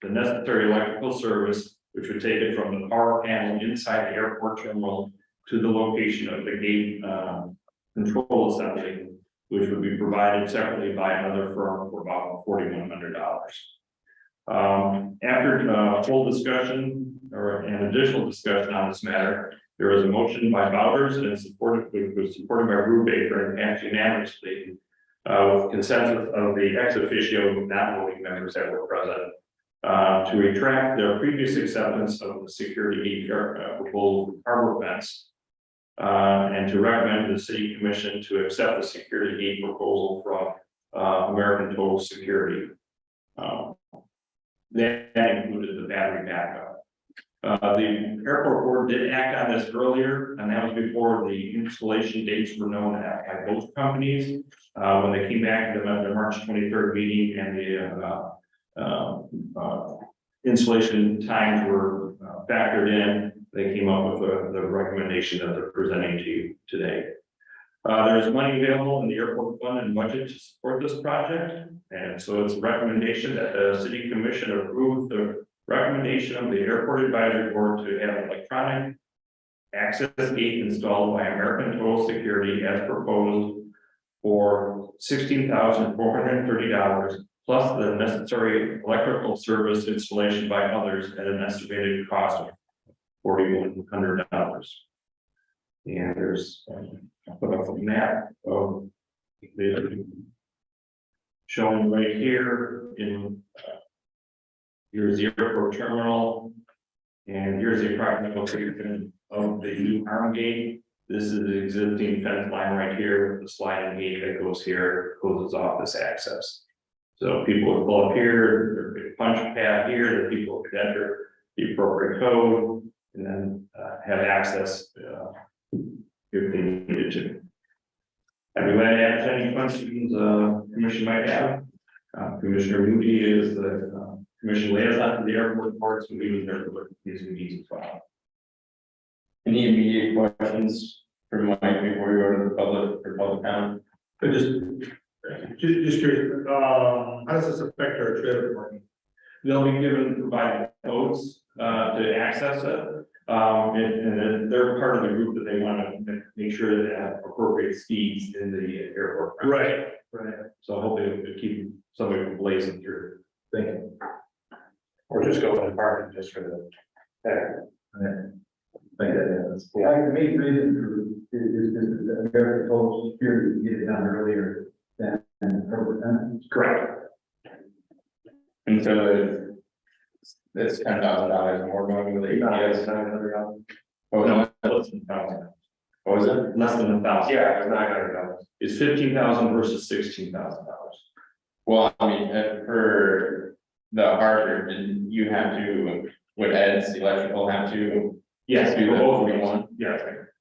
the necessary electrical service, which would take it from the power panel inside the airport terminal to the location of the gate control assembly, which would be provided separately by another firm for about $4,100. After full discussion or an additional discussion on this matter, there was a motion by Bowders and supported by Brubaker and passed unanimously with consensus of the ex officio non-voting members that were present to retract their previous acceptance of the security proposal from Harbor Fence and to recommend to the City Commission to accept the security gate proposal from American Total Security. That included the battery backup. The airport board did act on this earlier, and that was before the installation dates were known by both companies. When they came back to the March 23rd meeting and the installation times were factored in, they came up with the recommendation that they're presenting to you today. There's money available in the airport fund and budget to support this project, and so it's a recommendation that the City Commission approve the recommendation of the Airport Advisory Board to have electronic access gate installed by American Total Security as proposed for $16,430 plus the necessary electrical service installation by others at an estimated cost of $4,100. And there's I put up a map of the shown right here in here's the airport terminal, and here's the approximate location of the new arm gate. This is the existing fence line right here, the sliding gate that goes here, closes off this access. So people would pull up here, there'd be a punch pad here, the people could enter the appropriate code, and then have access if they needed to. Everybody has any questions commission might have? Commissioner Moody is the commission liaison to the airport board, so we was there for these meetings as well. Any immediate questions for Mike before we go to the public comment? But just curious, how does this affect our trailer parking? They'll be given provided codes to access it. And then they're part of the group that they want to make sure that they have appropriate speeds in the airport. Right. So hopefully it'll keep somebody from blazing through. Thank you. Or just go to the parking just for the. Thank you. The main reason for is that American Social Security to get it done earlier than permanent. Correct. And so it's $10,000 more going with APS. What was it? Less than 1,000. What was it? Less than 1,000. Yeah, it's $900. It's 15,000 versus $16,000. Well, I mean, for the hardware, did you have to, would Ed's electrical have to? Yes, Do for the both of 41? them.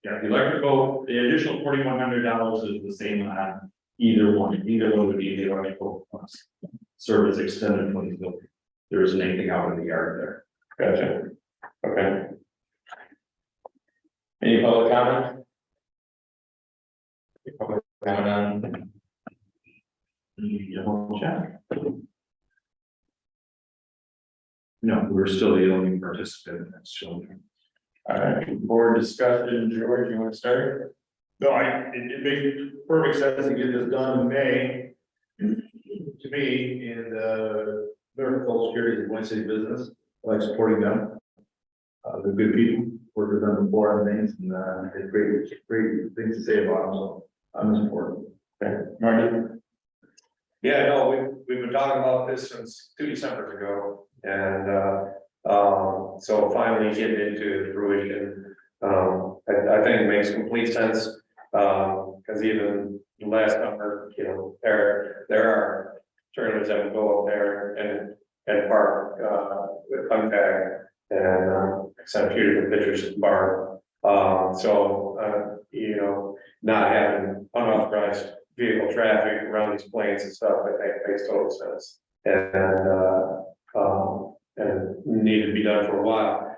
Yeah, the electrical, the additional $4,100 is the same on either one. Either one would be the electrical service extended from the building. There isn't anything out in the yard there. Gotcha. Okay. Any public comment? Any public comment on? No, we're still the only participant in that children. All right, board discussion, George, you want to start? No, it makes perfect sense to get this done in May. To me, and, American Social Security is a Boyne City business, I like supporting them. They're good people, worked with them before and things, and, they have great things to say about them, so I'm in support. Okay, Marty? Yeah, no, we've been talking about this since 2 Decembers ago, and, so finally getting into fruition. I think it makes complete sense, because even last summer, you know, there are tournaments that would go up there and park, with contact and, send a few different pictures of the bar. You know, not having unauthorized vehicle traffic around these planes and stuff, I think makes total sense. And needed to be done for a while.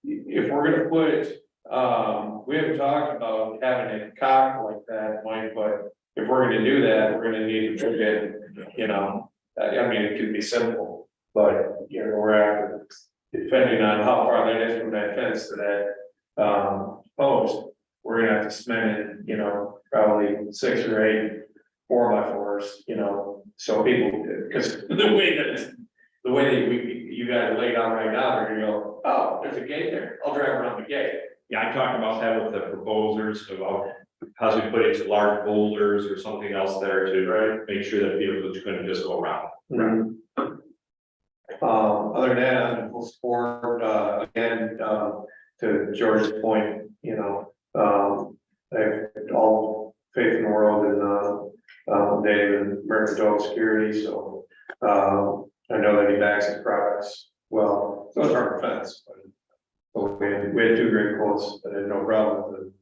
If we're gonna put, we haven't talked about having a cock like that, Mike, but if we're gonna do that, we're gonna need to put it, you know, I mean, it could be simple, but, you know, we're after, depending on how far that is from that fence to that, post, we're gonna have to spend, you know, probably 6 or 8 4x4s, you know, so people, because the way that you guys lay down right now, they're gonna go, oh, there's a gate there, I'll drive around the gate. Yeah, I talked about that with the proposers about possibly putting large boulders or something else there to make sure that vehicles couldn't just go around. Other than that, I'm in full support, again, to George's point, you know, I have all faith in the world in, Dave and American Social Security, so, I know that he backs his products well, so it's our defense, but we had 2 great quotes, I had no problem with it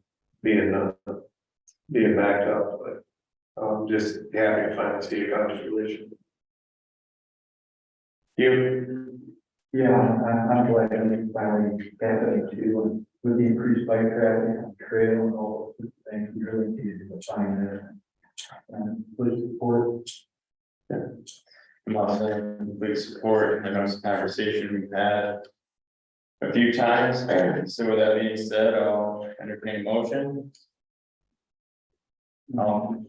being backed up, but I'm just happy to finally see a contribution. You? Yeah, I'm glad that it's finally happening too, with the increased bike traffic on the trail and all those things, we really needed to find there. And please support. Big support, I know it's a conversation we've had a few times, so with that being said, I'll entertain a motion. I'll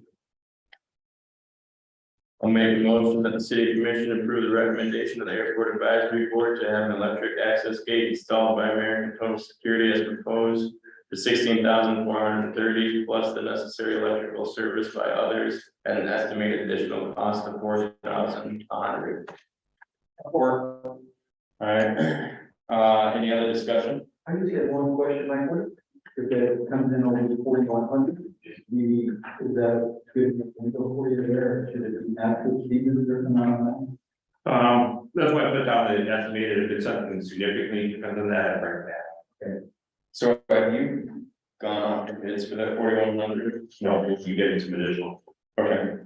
make a motion that the city commission approve the recommendation of the airport advisory board to have an electric access gate installed by American Total Security as proposed for $16,430 plus the necessary electrical service by others at an estimated additional cost of $4,100. All right, any other discussion? I just got one question, Mike, what if that comes in over 4,100, is that good for you there, should it be after Stevens or something on that? That's why I put down the estimated, if it's something significantly depends on that, I bring it back. So have you gone off to bids for that 4,100? No, if you get some additional. Okay.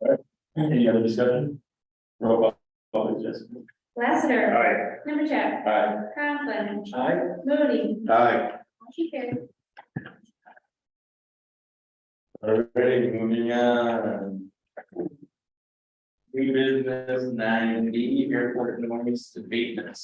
All right, any other discussion? Roll call, please, Jessica. Lassiter. Aye. Timberchat. Aye. Conklin. Aye. Mooney. Aye. Motion carried. All right, moving on. New business 9B, airport noise abatement.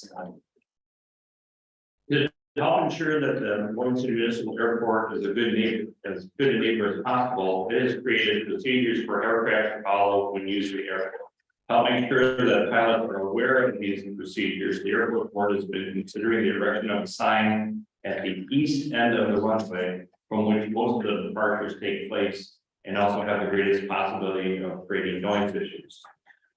To help ensure that the Boyne City Municipal Airport is a good neighbor, as good a neighbor as possible, it has created procedures for aircraft to follow when using the airport. Help make sure that pilots are aware of these procedures. The airport board has been considering the erection of a sign at the east end of the runway from which most of the departures take place and also have the greatest possibility of creating noise issues.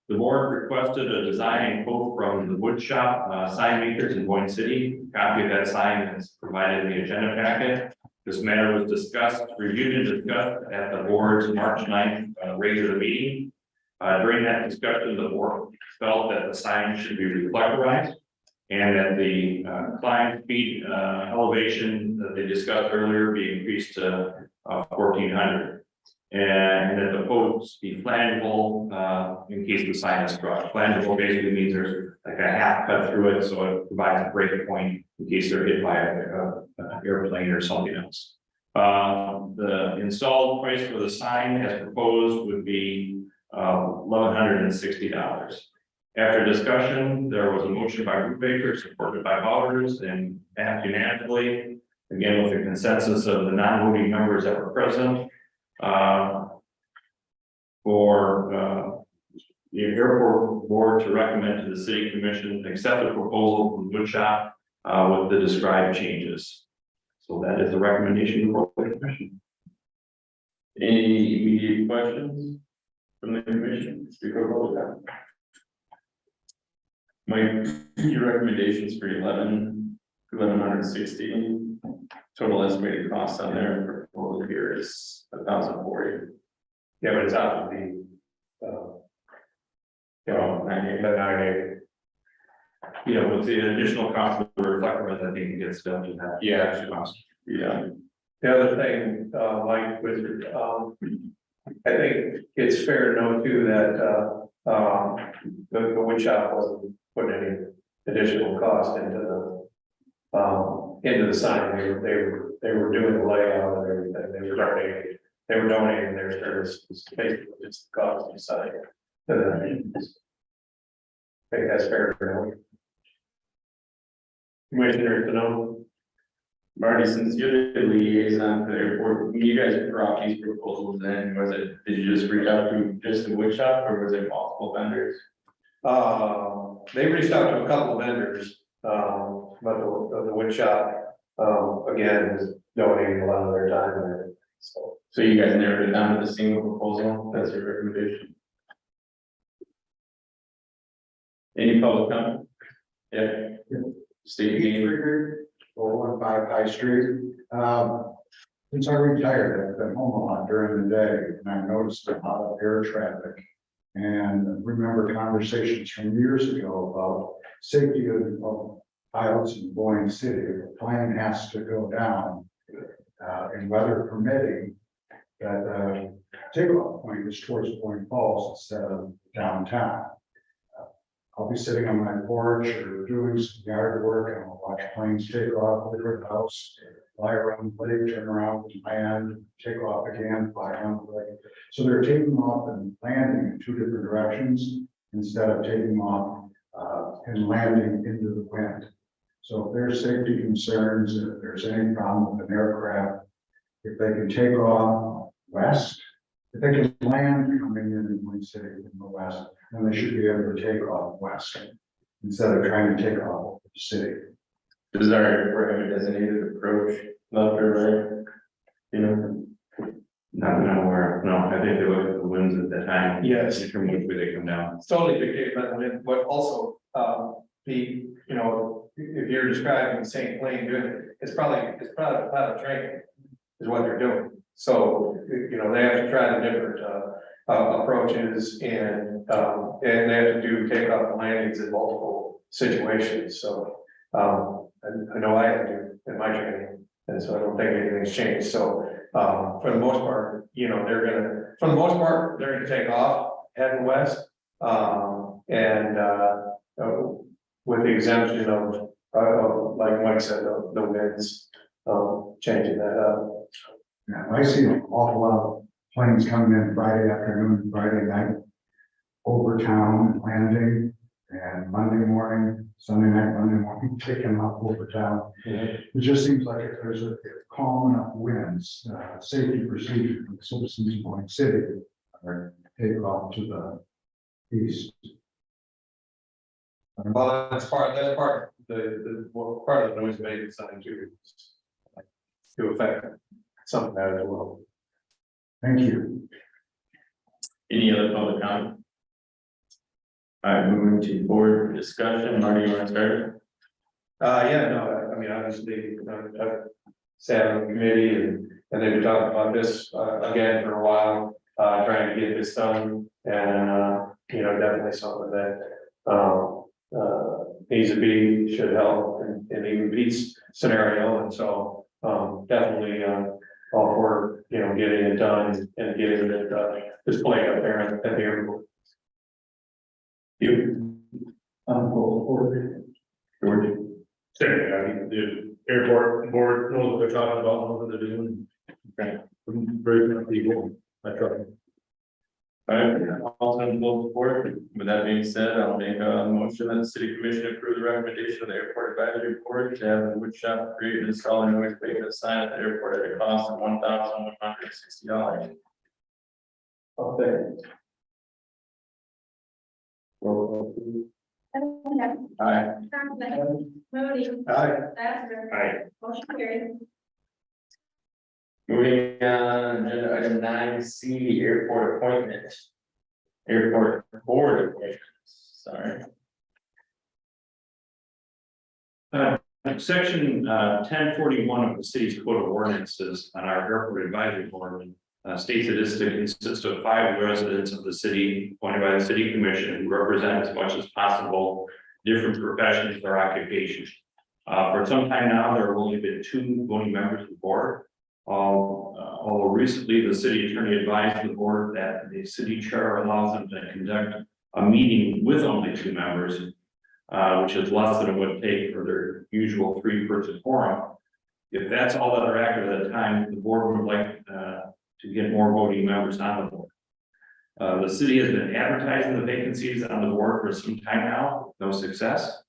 The board requested a design quote from the wood shop sign makers in Boyne City. A copy of that sign is provided in the agenda packet. This matter was discussed, reviewed and discussed at the board's March 9th regular meeting. During that discussion, the board felt that the sign should be reflectorized and that the climb speed elevation that they discussed earlier be increased to 1400. And that the posts be flangeable in case the sign is struck. Flangeable basically means there's like a half cut through it, so it provides a break point in case they're hit by an airplane or something else. The installed price for the sign as proposed would be $1,160. After discussion, there was a motion by Brubaker, supported by voters, and passed unanimously. Again, with the consensus of the non-voting members that were present. For the airport board to recommend to the city commission accept the proposal from woodshop with the described changes. So that is the recommendation for the commission. Any immediate questions from the commission? Before we vote? Mike, your recommendations for 1,160 total estimated cost on there for here is 1,040. Yeah, but it's out to be, 98. Yeah, with the additional cost of the reflector, I think it gets down to that. Yeah. Cost. Yeah, the other thing, Mike, with, I think it's fair to note too that, the wood shop wasn't putting any additional cost into the sign. They were doing the layout and everything. They were donating their services, basically just the cost of the sign. I think that's fair to note. Commissioner, Marty, since you're the liaison to the airport, when you guys brought these proposals in, did you just reach out to just the wood shop or was it multiple vendors? They reached out to a couple of vendors, but the wood shop, again, is donating a lot of their time there. So you guys narrowed it down to the single proposal, that's your recommendation? Any public comment? Yeah. State your name. 415 High Street. Since I retired, I've been home a lot during the day, and I noticed a lot of air traffic. And remember conversations from years ago about safety of pilots in Boyne City. If a plane has to go down, and weather permitting, that takeoff point is towards Boyne Falls instead of downtown. I'll be sitting on my porch or doing some yard work, and I'll watch planes take off over the house, fly around the lake, turn around, land, take off again, fly around the lake. So they're taking off and landing in two different directions instead of taking off and landing into the wind. So if there's safety concerns, if there's any problem with an aircraft, if they can take off west, if they can land coming in Boyne City in the west, then they should be able to take off west instead of trying to take off over the city. Does our airport have a designated approach left or right? You know? Not that I'm aware of. No, I think they look at the winds at the time. Yes. Determine which way they come down. It's totally dictated by the wind, but also, if you're describing the same plane doing it, it's probably pilot training is what they're doing. So, they have to try the different, approaches and they have to do takeoff and landings in multiple situations. So, I know I had to in my training, and so I don't think anything's changed. So, for the most part, they're gonna take off, heading west. With the exemption of, like Mike said, the winds, changing that up. Yeah, I see an awful lot of planes coming in Friday afternoon, Friday night, over town, landing, And Monday morning, Sunday night, Monday morning, taking up over town. It just seems like if there's a calm enough winds, safety procedure for the citizens of Boyne City, or take off to the east. Well, that's part, well, part of the noise abatement sign too. To affect some of that as well. Thank you. Any other public comment? All right, moving to board discussion. Marty, you want to start? Yeah, no, I mean, obviously, I've sat on the committee and they've been talking about this, again for a while, trying to get this done. And, you know, definitely something that, needs to be, should help in even Pete's scenario. And so, definitely, all for, you know, getting it done and getting it, displayed up there at the airport. You, George? Sure, I mean, the airport board knows what they're talking about, knows what they're doing. Okay. Very good people, I trust. All right, also in full support. With that being said, I'll make a motion that the city commission approve the recommendation of the airport advisory board to have the wood shop create and install a noise abatement sign at the airport at a cost of $1,160. Okay. Aye. Thompson. Mooney. Aye. Lassiter. Aye. Motion carried. Moving on, agenda item 9C, airport appointment. Airport board appointments, sorry. Section 1041 of the city's code of ordinances on our airport advisory board states it is to consist of 5 residents of the city appointed by the city commission who represent as much as possible different professions or occupations. For some time now, there have only been 2 voting members of the board. Although recently the city attorney advised the board that the city charter allows them to conduct a meeting with only 2 members, which is less than it would take for their usual 3-person quorum. If that's all that are active at the time, the board would like to get more voting members on the board. The city has been advertising the vacancies on the board for some time now, no success.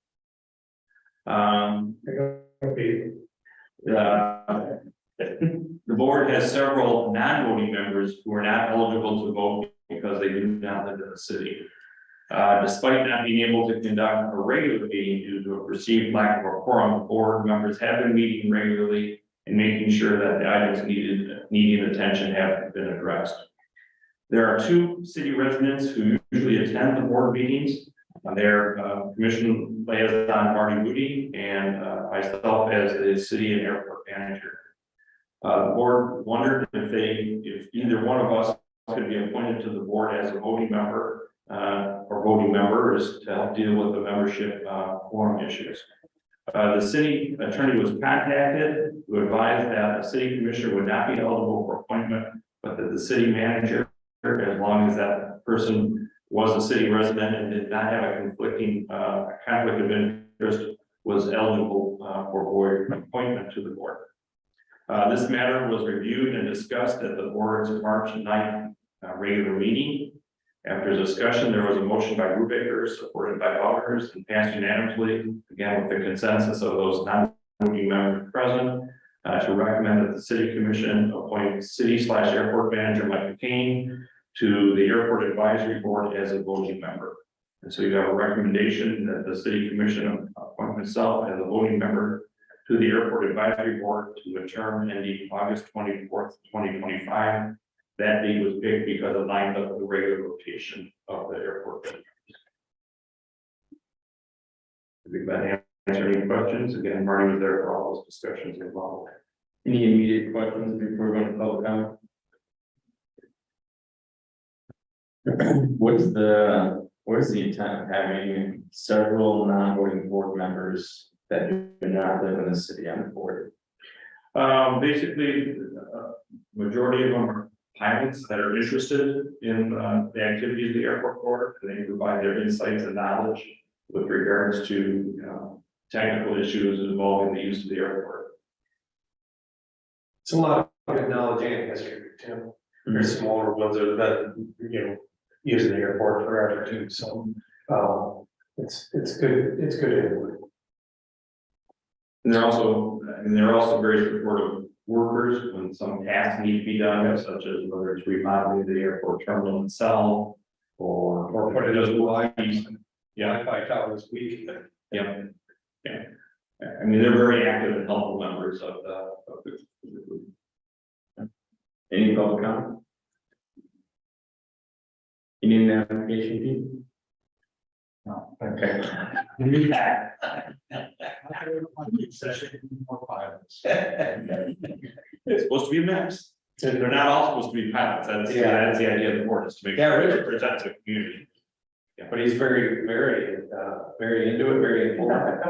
The board has several non-voting members who are not eligible to vote because they do not live in the city. Despite not being able to conduct a regular meeting due to a perceived lack of a quorum, the board members have been meeting regularly and making sure that the items needing attention have been addressed. There are 2 city residents who usually attend the board meetings. They're Commission Liaison Marty Moody and myself as the city and airport manager. The board wondered if either one of us could be appointed to the board as a voting member or voting members to help deal with the membership quorum issues. The city attorney was contacted to advise that the city commissioner would not be eligible for appointment, but that the city manager, as long as that person was a city resident and did not have a conflict of interest, was eligible for board appointment to the board. This matter was reviewed and discussed at the board's March 9th regular meeting. After discussion, there was a motion by Brubaker, supported by others, and passed unanimously, again with the consensus of those non-voting members present, to recommend that the city commission appoint city/airport manager Mike McCain to the airport advisory board as a voting member. And so you have a recommendation that the city commission appoint myself as a voting member to the airport advisory board to a term ending August 24th, 2025. That date was picked because it lined up with the regular rotation of the airport. If you've been answering any questions, again, Marty was there for all those discussions involved. Any immediate questions before going to public comment? What is the intent of having several non-voting board members that do not live in the city on the board? Basically, majority of them are pilots that are interested in the activities of the airport board. They provide their insights and knowledge with regards to technical issues involving the use of the airport. It's a lot of good knowledge and history, Tim. There's smaller ones that have been, you know, using the airport forever too. So, it's good, it's good. And they're also very supportive of workers when some tasks need to be done, such as whether it's remodeling the airport terminal itself. Or put it as lights. Yeah, Wi-Fi towers week. yeah, yeah. I mean, they're very active and helpful members of the group. Any public comment? You need an application fee? No. Okay. It's supposed to be a mix. They're not all supposed to be pilots. That's the idea of the board, is to make Yeah, sure Richard- it presents a community. But he's very into it, very informed.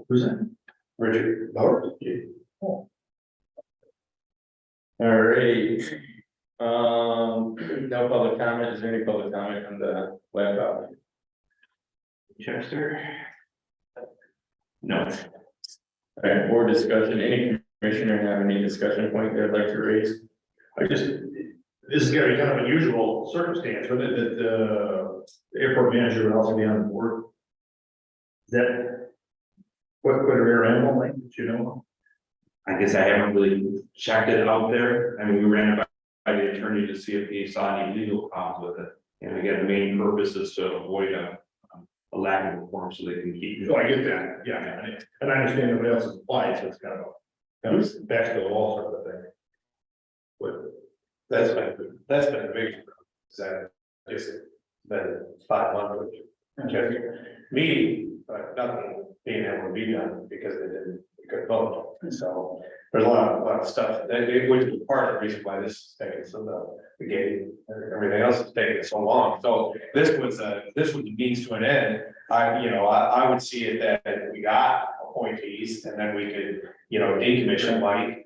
Who's that? Richard. All right. No public comment. Is there any public comment on the laptop? Chester? No. Okay, board discussion. Any commissioner have any discussion point they'd like to raise? This is gonna be kind of unusual circumstance, wouldn't it, that the airport manager would also be on the board? Is that quite a rare animal, like, that you know? I guess I haven't really checked it out there. I mean, we ran it by the attorney to see if he saw any legal problems with it. And again, the main purpose is to avoid a lack of reform so they can keep. So I get that, yeah, and I understand nobody else is applied, so it's kind of back to the wall sort of thing. But That's been a big, that just been 5 months, which me, but nothing being able to be done because we couldn't vote. So there's a lot of stuff that which is part of the reason why this is taking so the gate, everything else is taking so long. So this was a means to an end. I would see it that we got appointees and then we could, decommission Mike.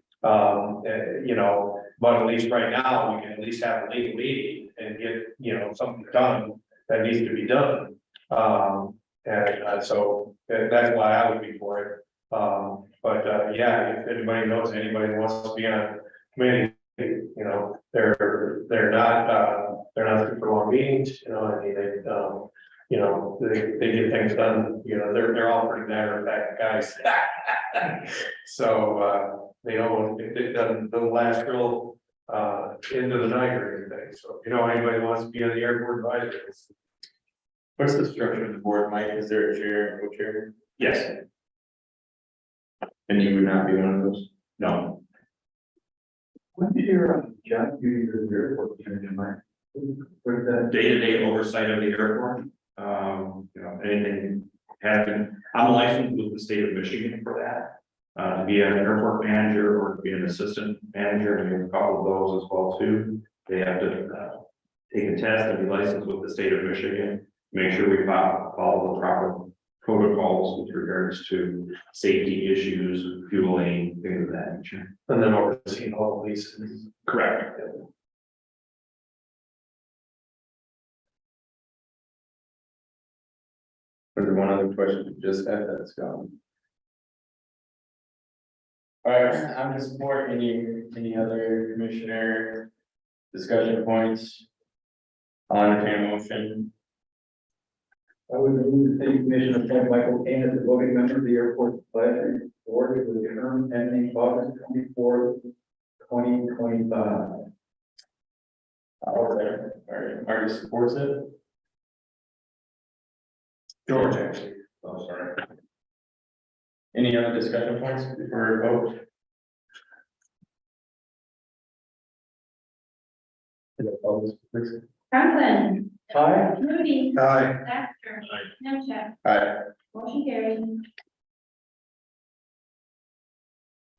But at least right now, we can at least have a legal meeting and get, something done that needs to be done. So that's why I would be for it. If anybody knows anybody who wants to be on a committee, they're not super long meetings, I mean, they get things done, they're all pretty matter of fact guys. So, it doesn't last real, into the night or anything, so if anybody who wants to be on the airport advisory. What's the structure of the board, Mike? Is there a chair and co-chair? Yes, And you would not be one of those? no, When did your job duty for the airport change in mind? Where's that? day-to-day oversight of the airport. Anything has been, I'm licensed with the state of Michigan for that. To be an airport manager or to be an assistant manager, and we have a couple of those as well too. They have to take a test and be licensed with the state of Michigan, make sure we follow the proper protocols with regards to safety issues, fueling, things of that nature. And then overseeing all of these. Correct. There's one other question we just had that's gone. All right, I'm in support. Any other commissioner discussion points? I'll entertain a motion. I would move the city commission appoint Michael Kane as the voting member of the airport advisory board with the term ending August 24th, 2025. All right, Marty supports it. George, actually, oh, sorry. Any other discussion points before a vote? Conklin. Aye. Moody. Aye. Baxter. Nemecheck. Aye. Motion carried.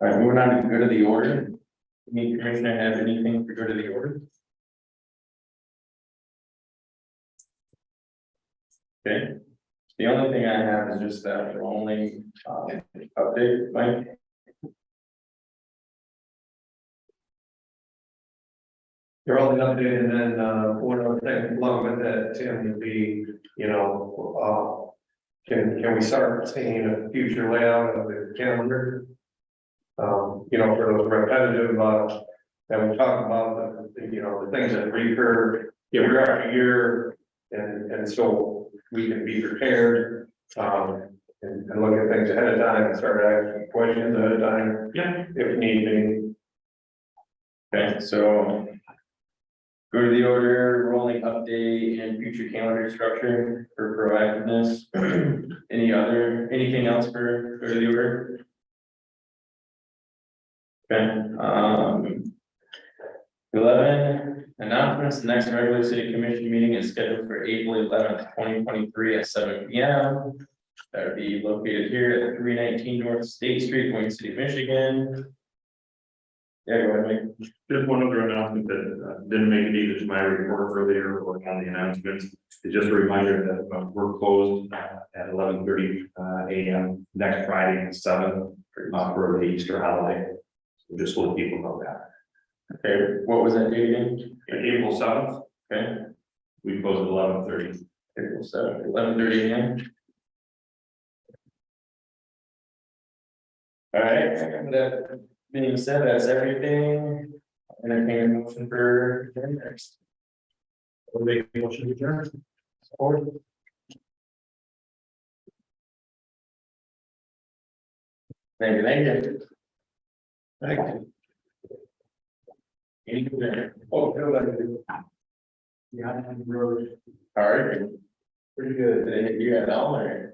All right, moving on to go to the order. Any commissioner have anything to go to the order? Okay, the only thing I have is just that only update, Mike. You're only updated, and then, one other thing, along with that, Tim, would be, can we start seeing a future layout of the calendar? For those repetitive, that we talk about, the things that recur year after year. And so we can be prepared, and look at things ahead of time and start asking questions ahead of time Yeah, if need be. Okay, so. Go to the order, rolling update and future calendar structure for proactiveness. Anything else for, go to the order? Okay, 11, announcements, the next regular city commission meeting is scheduled for April 11th, 2023 at 7 p.m. That would be located here at 319 North State Street, Boyne City, Michigan. Yeah, go ahead, Mike. there's one other announcement that didn't make it either to my report earlier or on the announcements. It's just a reminder that we're closed at 11:30 a.m. next Friday, 7th, for the Easter holiday. So just so people know that. Okay, what was that date again? April 7th, Okay, we close at 11:30. April 7th, 11:30 a.m. All right, that being said, that's everything. Entertain a motion for adjourn next. We'll make a motion to adjourn. Support. Thank you, thank you. Thank you. Any good? Oh, feel like I do. Yeah, on the road, All right, pretty good. did I hit you at all or?